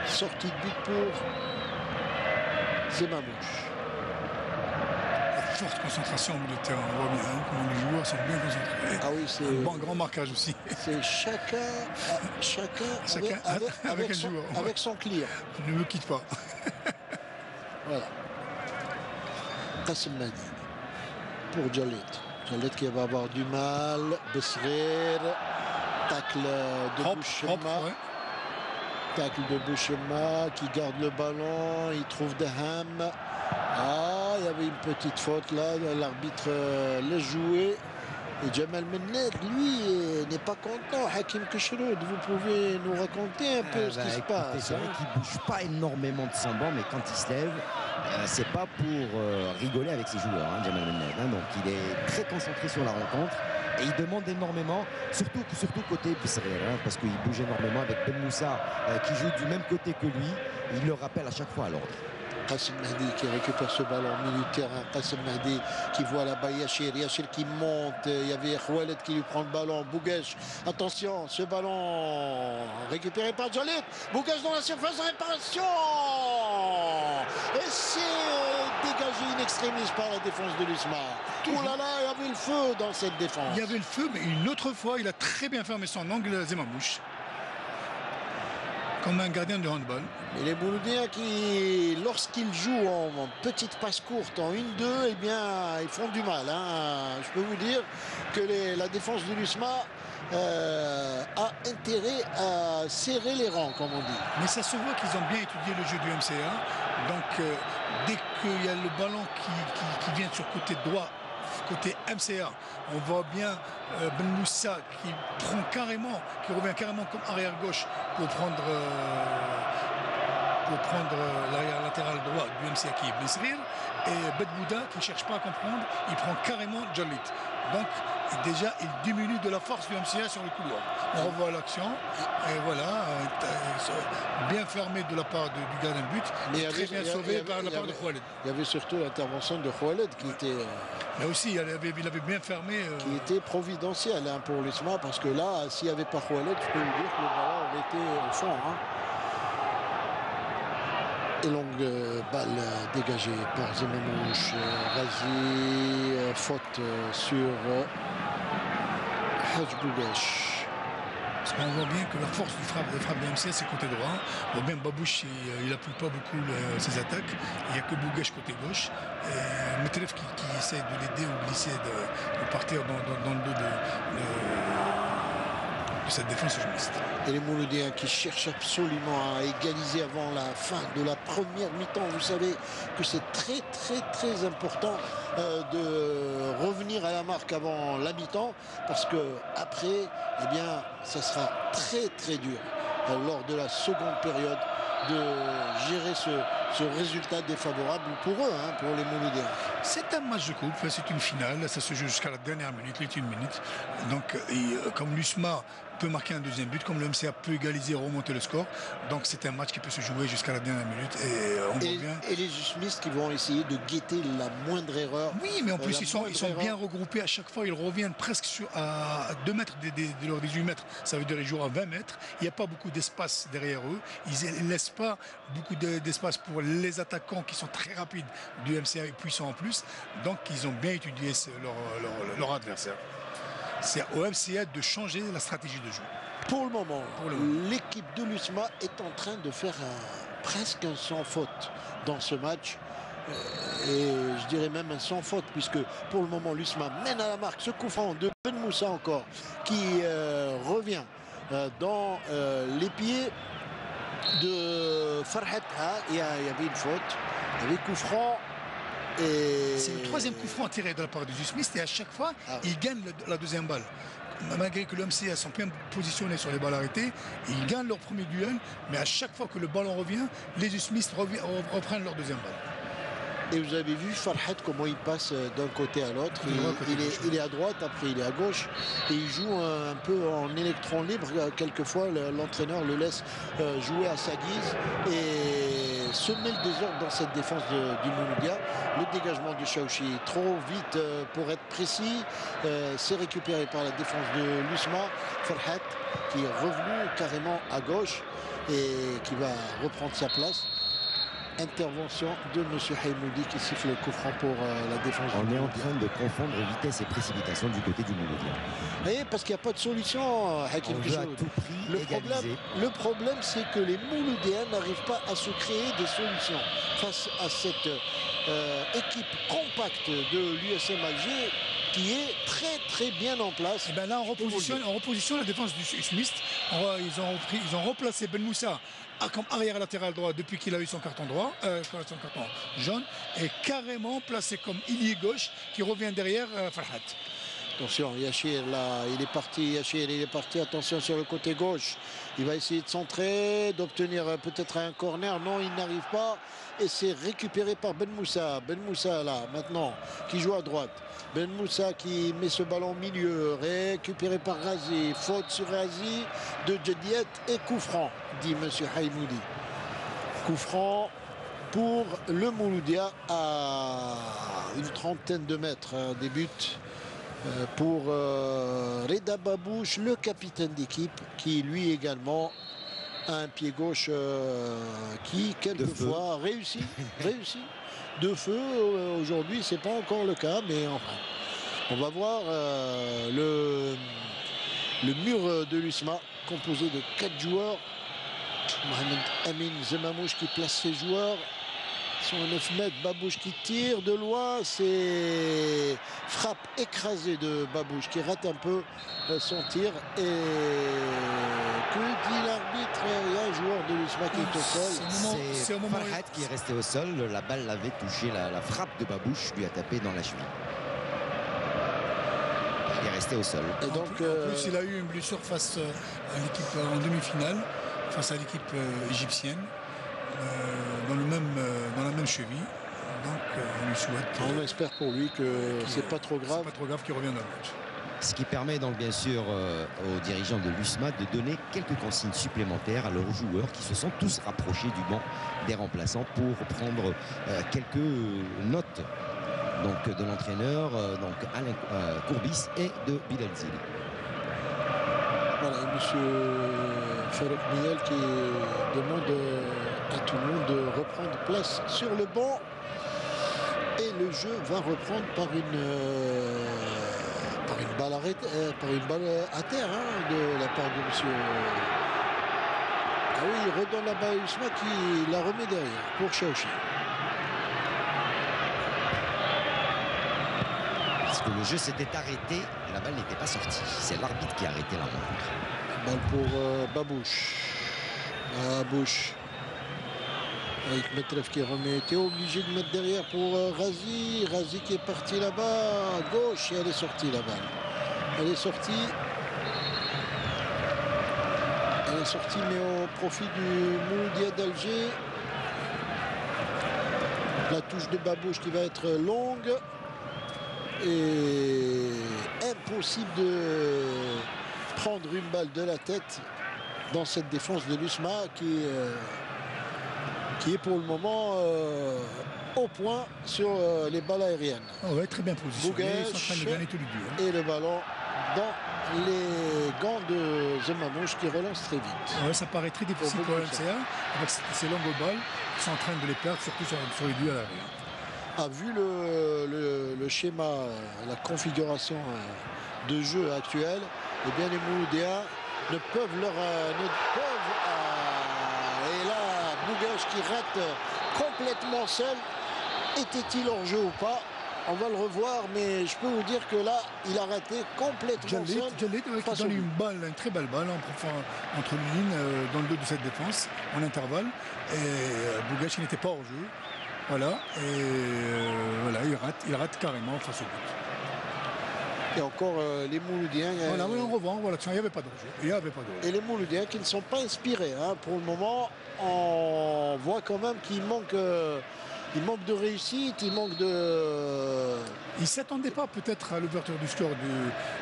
Sortie de but pour Zemamouche. Forte concentration au milieu de terrain, on voit bien comment les joueurs sont bien concentrés. Ah oui, c'est un grand marquage aussi. C'est chacun avec un joueur. Avec son client. Ne me quitte pas. Voilà. Qasem Mahdi pour Djallit. Djallit qui va avoir du mal. Besrir. Tacle de Bouchema. Tacle de Bouchema qui garde le ballon. Il trouve Daham. Ah, il y avait une petite faute là, l'arbitre l'a joué. Et Jamal Mened, lui, n'est pas content. Hakim Keshroud, vous pouvez nous raconter un peu ce qui se passe. C'est vrai qu'il ne bouge pas énormément de son banc, mais quand il se lève, c'est pas pour rigoler avec ses joueurs, hein, Jamal Mened. Donc il est très concentré sur la rencontre. Et il demande énormément, surtout côté Besrir, parce qu'il bouge énormément avec Ben Moussa qui joue du même côté que lui. Il le rappelle à chaque fois à l'ordre. Qasem Mahdi qui récupère ce ballon au milieu de terrain. Qasem Mahdi qui voit là-bas Yachir. Yachir qui monte. Il y avait Khoualet qui lui prend le ballon. Bougache. Attention, ce ballon récupéré par Djallit. Bougache dans la surface de réparation. Et c'est dégagé in extremis par la défense de l'USMA. Oh là là, il y avait le feu dans cette défense. Il y avait le feu, mais une autre fois, il a très bien fermé son angle, Zemamouche. Comme un gardien de handball. Et les Mouloudiens qui, lorsqu'ils jouent en petite passe courte, en 1-2, eh bien, ils font du mal. Hein. Je peux vous dire que la défense de l'USMA a intérêt à serrer les rangs, comme on dit. Mais ça se voit qu'ils ont bien étudié le jeu du MCA. Donc, dès qu'il y a le ballon qui vient sur côté droit, côté MCA, on voit bien Ben Moussa qui revient carrément comme arrière gauche pour prendre l'arrière latéral droit du MCA qui est Besrir, et Bedbouda qui ne cherche pas à comprendre, il prend carrément Djallit. Donc déjà il diminue de la force du MCA sur le couloir. On revoit l'action et voilà, bien fermé de la part du gardien de but, mais très bien sauvé par la part de Khoualet. Il y avait surtout l'intervention de Khoualet qui était là aussi, il avait bien fermé. Qui était providentiel hein, pour l'USMA, parce que là, s'il n'y avait pas Khoualet, je peux vous dire que le ballon aurait été au fond. Hein. Et longue balle dégagée par Zemamouche. Razi, faute sur Hadj Bougache. Parce qu'on voit bien que la force du frappe de MC, c'est côté droit. On voit bien Babouche, il n'appuie pas beaucoup ses attaques. Il n'y a que Bougache côté gauche. Et Metref qui essaie de l'aider ou glisser, de partir dans le dos de cette défense jeuniste. Et les Mouloudiens qui cherchent absolument à égaliser avant la fin de la première mi-temps. Vous savez que c'est très très très important de revenir à la marque avant la mi-temps, parce que après, eh bien, ça sera très très dur lors de la seconde période de gérer ce résultat défavorable pour eux, hein, pour les Mouloudiens. C'est un match de coupe, c'est une finale, ça se joue jusqu'à la dernière minute, les 1 minute. Donc, comme l'USMA peut marquer un deuxième but, comme le MCA peut égaliser et remonter le score. Donc c'est un match qui peut se jouer jusqu'à la dernière minute. Et les Smiths qui vont essayer de guetter la moindre erreur. Oui, mais en plus ils sont bien regroupés à chaque fois. Ils reviennent presque à 2 mètres de leurs 18 mètres. Ça veut dire qu'ils jouent à 20 mètres. Il n'y a pas beaucoup d'espace derrière eux. Ils ne laissent pas beaucoup d'espace pour les attaquants qui sont très rapides du MCA et puissants en plus. Donc ils ont bien étudié leur adversaire. C'est au MCA de changer la stratégie de jeu. Pour le moment, l'équipe de l'USMA est en train de faire presque un sans faute dans ce match. Et je dirais même un sans faute, puisque pour le moment, l'USMA mène à la marque. Ce coup franc de Ben Moussa encore, qui revient dans les pieds de Farhat. Il y avait une faute, il y avait coup franc. C'est le 3e coup franc tiré de la part du Smith et à chaque fois, il gagne la deuxième balle. Malgré que le MCA sont bien positionnés sur les balles arrêtées, ils gagnent leur premier duel, mais à chaque fois que le ballon revient, les Smiths reprennent leur deuxième balle. Et vous avez vu Farhat comment il passe d'un côté à l'autre. Il est à droite, après il est à gauche. Et il joue un peu en électron libre. Quelquefois, l'entraîneur le laisse jouer à sa guise et semer le désordre dans cette défense du Mouloudia. Le dégagement de Chaouchi trop vite pour être précis. C'est récupéré par la défense de l'USMA. Farhat qui est revenu carrément à gauche et qui va reprendre sa place. Intervention de M. Haïmoudi qui siffle le coup franc pour la défense. On est en train de confondre vitesse et précipitation du côté du Mouloudia. Oui, parce qu'il n'y a pas de solution, Hakim. Le problème, c'est que les Mouloudiens n'arrivent pas à se créer des solutions face à cette équipe compacte de l'USM Alger qui est très bien en place. Et bien là, on repositionne la défense du Smith. Ils ont replacé Ben Moussa comme arrière latéral droit depuis qu'il a eu son carton jaune, et carrément placé comme ailier gauche qui revient derrière Farhat. Attention, Yachir là, il est parti, attention sur le côté gauche. Il va essayer de centrer, d'obtenir peut-être un corner. Non, il n'arrive pas. Et c'est récupéré par Ben Moussa. Ben Moussa là, maintenant, qui joue à droite. Ben Moussa qui met ce ballon au milieu, récupéré par Razi. Faute sur Razi de Djediet et coup franc, dit M. Haïmoudi. Coup franc pour le Mouloudia à une trentaine de mètres des buts. Pour Reda Babouche, le capitaine d'équipe, qui lui également a un pied gauche qui quelquefois réussit de feu. Aujourd'hui, c'est pas encore le cas, mais enfin, on va voir le mur de l'USMA composé de 4 joueurs. Mohamed Amin Zemamouche qui place ses joueurs. Sur 9 mètres, Babouche qui tire de loin, c'est frappe écrasée de Babouche qui rate un peu son tir. Et que dit l'arbitre? Il y a un joueur de l'USMA qui est au sol. C'est Farhat qui est resté au sol. La balle l'avait touché, la frappe de Babouche lui a tapé dans la cheville. Il est resté au sol. Et donc, en plus, il a eu une blessure face à l'équipe en demi-finale, face à l'équipe égyptienne. Dans la même cheville. Donc on lui souhaite. On espère pour lui que c'est pas trop grave. C'est pas trop grave qu'il revienne dans le match. Ce qui permet donc bien sûr aux dirigeants de l'USMA de donner quelques consignes supplémentaires à leurs joueurs qui se sont tous rapprochés du banc des remplaçants pour prendre quelques notes donc, de l'entraîneur, donc Alain Courbis et de Bilal Zili. Voilà, monsieur Farouk Miel qui demande à tout le monde de reprendre place sur le banc. Et le jeu va reprendre par une balle à terre de la part de monsieur. Ah oui, il redonne la balle à Usma qui la remet derrière pour Chaouchi. Parce que le jeu s'était arrêté, la balle n'était pas sortie. C'est l'arbitre qui a arrêté la rencontre. Balle pour Babouche. Babouche. Avec Metref qui remet. Était obligé de mettre derrière pour Razi. Razi qui est parti là-bas à gauche et elle est sortie la balle. Elle est sortie. Elle est sortie mais au profit du Mouloudia d'Alger. La touche de Babouche qui va être longue. Et impossible de prendre une balle de la tête dans cette défense de l'USMA qui est pour le moment au point sur les balles aériennes. Ouais, très bien positionné. Ils sont en train de gagner tous les duels. Et le ballon dans les gants de Zemamouche qui relance très vite. Ouais, ça paraît très difficile pour l'MCA avec ces longues balles qui sont en train de les perdre, surtout sur les duels aériens. A vu le schéma, la configuration de jeu actuelle, eh bien les Mouloudiens ne peuvent et là Bougache qui rate complètement seul. Était-il hors jeu ou pas? On va le revoir, mais je peux vous dire que là il a raté complètement seul. Jallet qui donne une très belle balle entre les lignes dans le dos de cette défense en intervalle, et Bougache n'était pas hors jeu. Voilà, et voilà, il rate carrément face au but. Et encore les Mouloudiens. Voilà, on revoit, voilà, il n'y avait pas d'enjeu. Et les Mouloudiens qui ne sont pas inspirés. Hein. Pour le moment, on voit quand même qu'il manque de réussite, il manque de... Ils ne s'attendaient pas peut-être à l'ouverture du score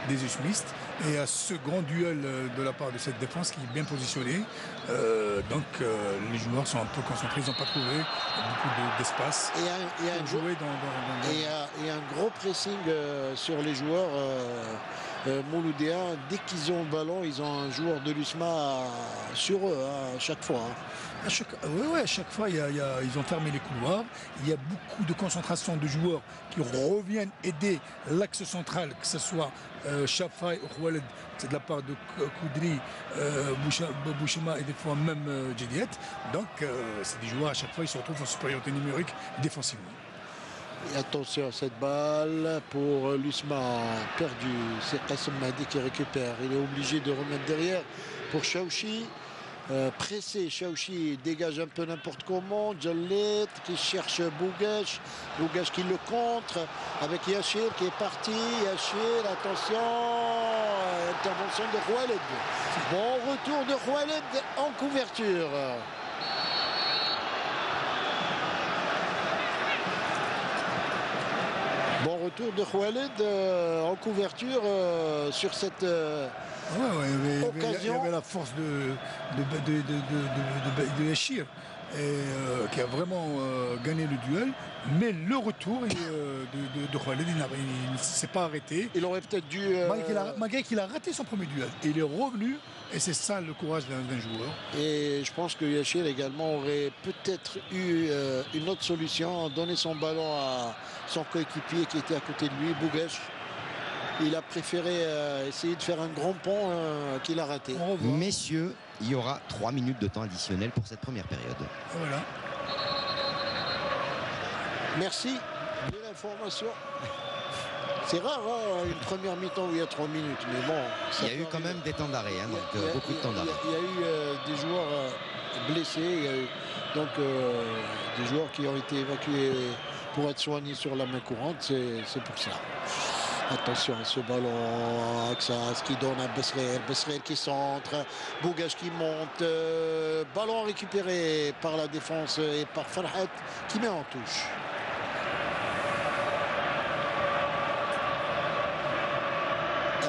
des Usmistes et à ce grand duel de la part de cette défense qui est bien positionnée. Donc les joueurs sont un peu concentrés, ils n'ont pas trouvé beaucoup d'espace pour jouer et un gros pressing sur les joueurs mouloudéens. Dès qu'ils ont le ballon, ils ont un joueur de l'USMA sur eux à chaque fois. Hein. À chaque fois, ils ont fermé les couloirs. Il y a beaucoup de concentration de joueurs qui reviennent aider l'axe central, que ce soit Chafai ou Khaled, c'est de la part de Koudri, Bouchima et des fois même Djediet. Donc, c'est des joueurs à chaque fois, ils se retrouvent en supériorité numérique défensivement. Et attention à cette balle pour l'USMA perdu. C'est Qassem Mahdi qui récupère. Il est obligé de remettre derrière pour Chaouchi. Pressé, Chaouchi dégage un peu n'importe comment. Jallet qui cherche Bougache. Bougache qui le contre avec Yachir qui est parti. Yachir, attention, intervention de Khaled. Bon retour de Khaled en couverture. Bon retour de Khaled en couverture sur cette occasion. Il y avait la force de Yachir qui a vraiment gagné le duel, mais le retour de Khaled, il ne s'est pas arrêté. Il aurait peut-être dû... Malgré qu'il a raté son premier duel, il est revenu. Et c'est ça le courage d'un joueur. Et je pense que Yachir également aurait peut-être eu une autre solution, donner son ballon à son coéquipier qui était à côté de lui, Bougache. Il a préféré essayer de faire un grand pont qu'il a raté. Messieurs, il y aura 3 minutes de temps additionnel pour cette première période. Voilà. Merci de l'information. C'est rare, hein, une première mi-temps où il y a 3 minutes, mais bon... Il y a eu quand même des temps d'arrêt, hein, donc beaucoup de temps d'arrêt. Il y a eu des joueurs blessés, il y a eu donc des joueurs qui ont été évacués pour être soignés sur la main courante, c'est pour ça. Attention à ce ballon, Axas qui donne à Besrer qui centre, Bougache qui monte, ballon récupéré par la défense et par Farhat qui met en touche.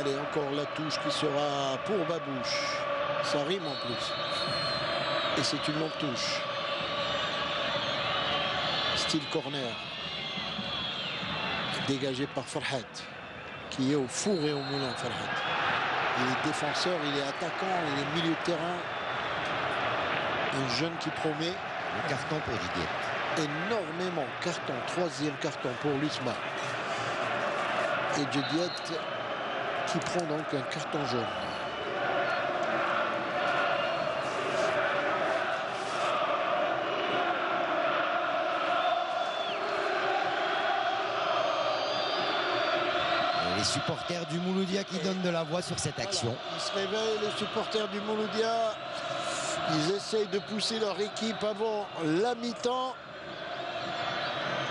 Allez, encore la touche qui sera pour Babouche. Ça rime en plus. Et c'est une longue touche. Style corner. Dégagé par Farhat, qui est au four et au moulin, Farhat. Il est défenseur, il est attaquant, il est milieu de terrain. Un jeune qui promet. Le carton pour Djediet. Énormément. Carton, 3e carton pour l'USMA. Et Djediet qui prend donc un carton jaune. Les supporters du Mouloudia qui donnent de la voix sur cette action. Voilà, ils se réveillent, les supporters du Mouloudia. Ils essayent de pousser leur équipe avant la mi-temps.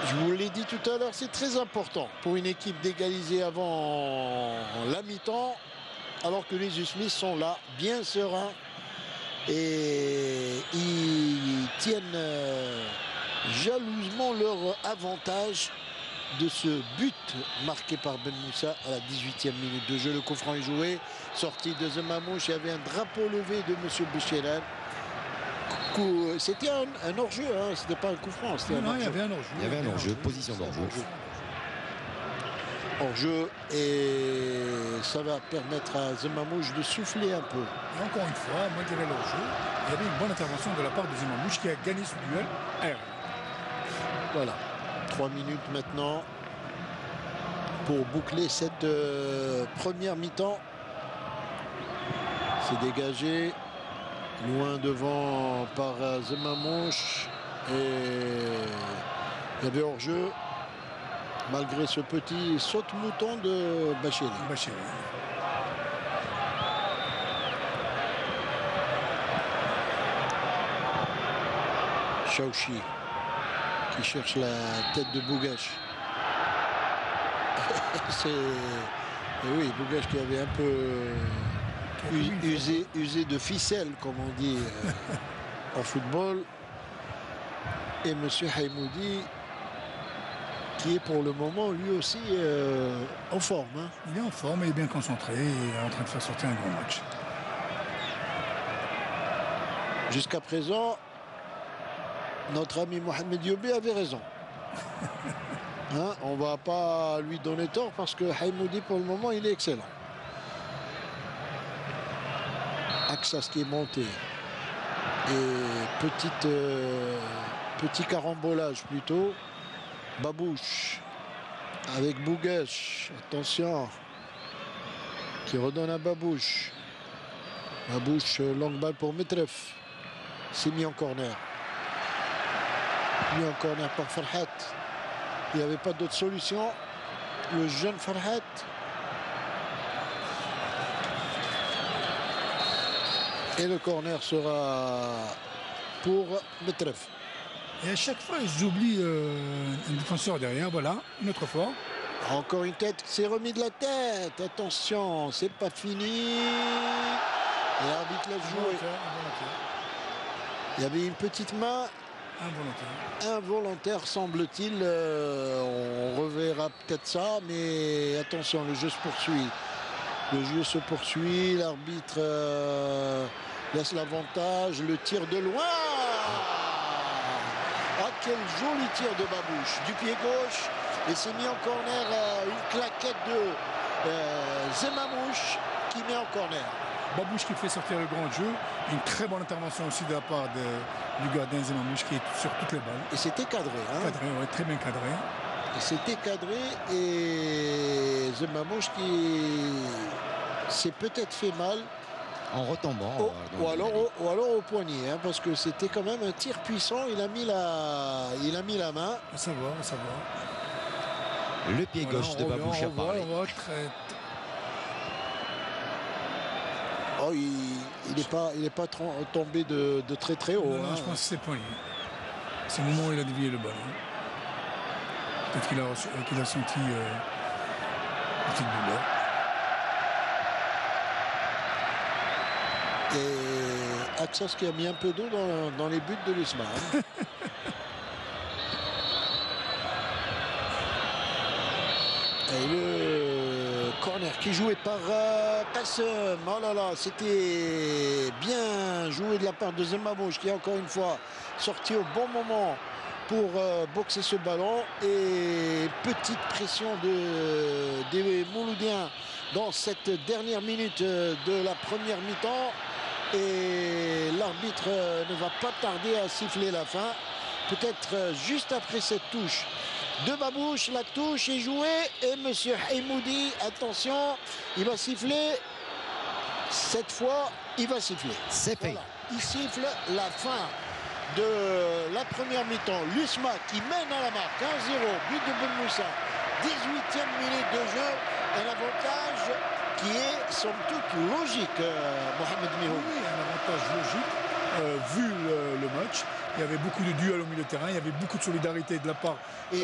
Je vous l'ai dit tout à l'heure, c'est très important pour une équipe d'égaliser avant la mi-temps, alors que les Usmis sont là, bien sereins, et ils tiennent jalousement leur avantage de ce but marqué par Ben Moussa à la 18e minute de jeu. Le coup franc est joué, sortie de Zemamouche, il y avait un drapeau levé de M. Boucheran. C'était un hors-jeu, hein, c'était pas un coup franc. Non, il y avait un hors-jeu. Il y avait un hors-jeu, position d'hors-jeu. Hors-jeu, et ça va permettre à Zemamouche de souffler un peu. Et encore une fois, malgré l'hors-jeu, il y avait une bonne intervention de la part de Zemamouche qui a gagné ce duel aérien. Voilà, 3 minutes maintenant pour boucler cette première mi-temps. C'est dégagé, loin devant par Zemamouche, et il y avait hors-jeu malgré ce petit saute-mouton de Bachiri. Chaouchi qui cherche la tête de Bougache. Et oui, Bougache qui avait un peu usé de ficelle, comme on dit en football. Et M. Haïmoudi, qui est pour le moment lui aussi en forme. Hein. Il est en forme, il est bien concentré et en train de faire sortir un grand match. Jusqu'à présent, notre ami Mohamed Diobé avait raison. Hein, on ne va pas lui donner tort parce que Haïmoudi pour le moment il est excellent. Axas qui est monté. Et petit carambolage plutôt. Babouche avec Bougache. Attention. Qui redonne à Babouche. Babouche, longue balle pour Mitref. C'est mis en corner. Mis en corner par Farhat. Il n'y avait pas d'autre solution. Le jeune Farhat. Et le corner sera pour Mitref. Et à chaque fois, ils oublient un défenseur derrière. Voilà, une autre fois. Encore une tête qui s'est remis de la tête. Attention, c'est pas fini. L'arbitre l'a joué. Il y avait une petite main. Involontaire, semble-t-il. On reverra peut-être ça, mais attention, le jeu se poursuit. Le jeu se poursuit. L'arbitre laisse l'avantage. Le tir de loin. Ah, quel joli tir de Babouche. Du pied gauche. Et c'est mis en corner. Une claquette de Zemamouche qui met en corner. Babouche qui fait sortir le grand jeu. Une très bonne intervention aussi de la part du gardien Zemamouche qui est sur toutes les balles. Et c'était cadré. Hein. Cadré, ouais, très bien cadré. Et c'était cadré et Zemamouche qui s'est peut-être fait mal. En retombant. Ou alors au poignet, hein, parce que c'était quand même un tir puissant. Il a mis la main. À savoir. Le pied gauche de Babouche a parlé. Oh, il n'est pas tombé de très très haut. Non, hein. je pense que c'est le poignet. C'est le moment où il a dévié le ballon. Peut-être qu'il a senti une petite douleur. Et Axas qui a mis un peu d'eau dans les buts de l'Usma. Hein. Et le corner qui est joué par Kassem. Oh là là, c'était bien joué de la part de Zemamouche qui est encore une fois sorti au bon moment pour boxer ce ballon. Et petite pression des Mouloudiens dans cette dernière minute de la première mi-temps. Et l'arbitre ne va pas tarder à siffler la fin. Peut-être juste après cette touche de Babouche. La touche est jouée et M. Haïmoudi, attention, il va siffler. Cette fois, il va siffler. C'est fait. Voilà. Il siffle la fin de la première mi-temps. L'USMA qui mène à la marque 1-0, but de Ben Moussa. 18e minute de jeu. Un avantage qui est somme toute logique, Mohamed Mihou. Oui, un avantage logique. vu le match. Il y avait beaucoup de duels au milieu de terrain, il y avait beaucoup de solidarité de la part. Et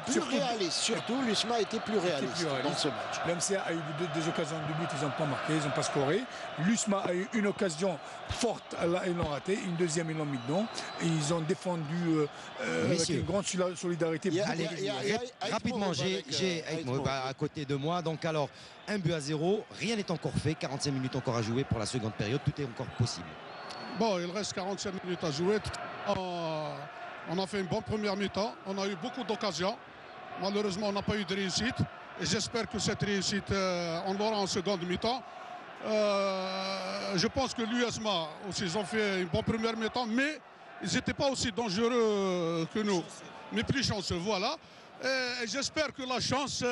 plus réaliste, surtout l'USMA était plus réaliste dans ce match. L'MCA a eu deux occasions de but, ils n'ont pas marqué, ils n'ont pas scoré. L'USMA a eu une occasion forte, ils l'ont raté, une deuxième ils l'ont mis dedans. Et ils ont défendu avec une grande solidarité. Rapidement, j'ai à côté de moi, donc alors 1-0, rien n'est encore fait, 45 minutes encore à jouer pour la seconde période, tout est encore possible. Bon, il reste 45 minutes à jouer. On a fait une bonne première mi-temps. On a eu beaucoup d'occasions. Malheureusement, on n'a pas eu de réussite. Et j'espère que cette réussite, on l'aura en seconde mi-temps. Je pense que l'USMA aussi, ils ont fait une bonne première mi-temps, mais ils n'étaient pas aussi dangereux que nous. Mais plus chanceux, voilà. Et j'espère que la chance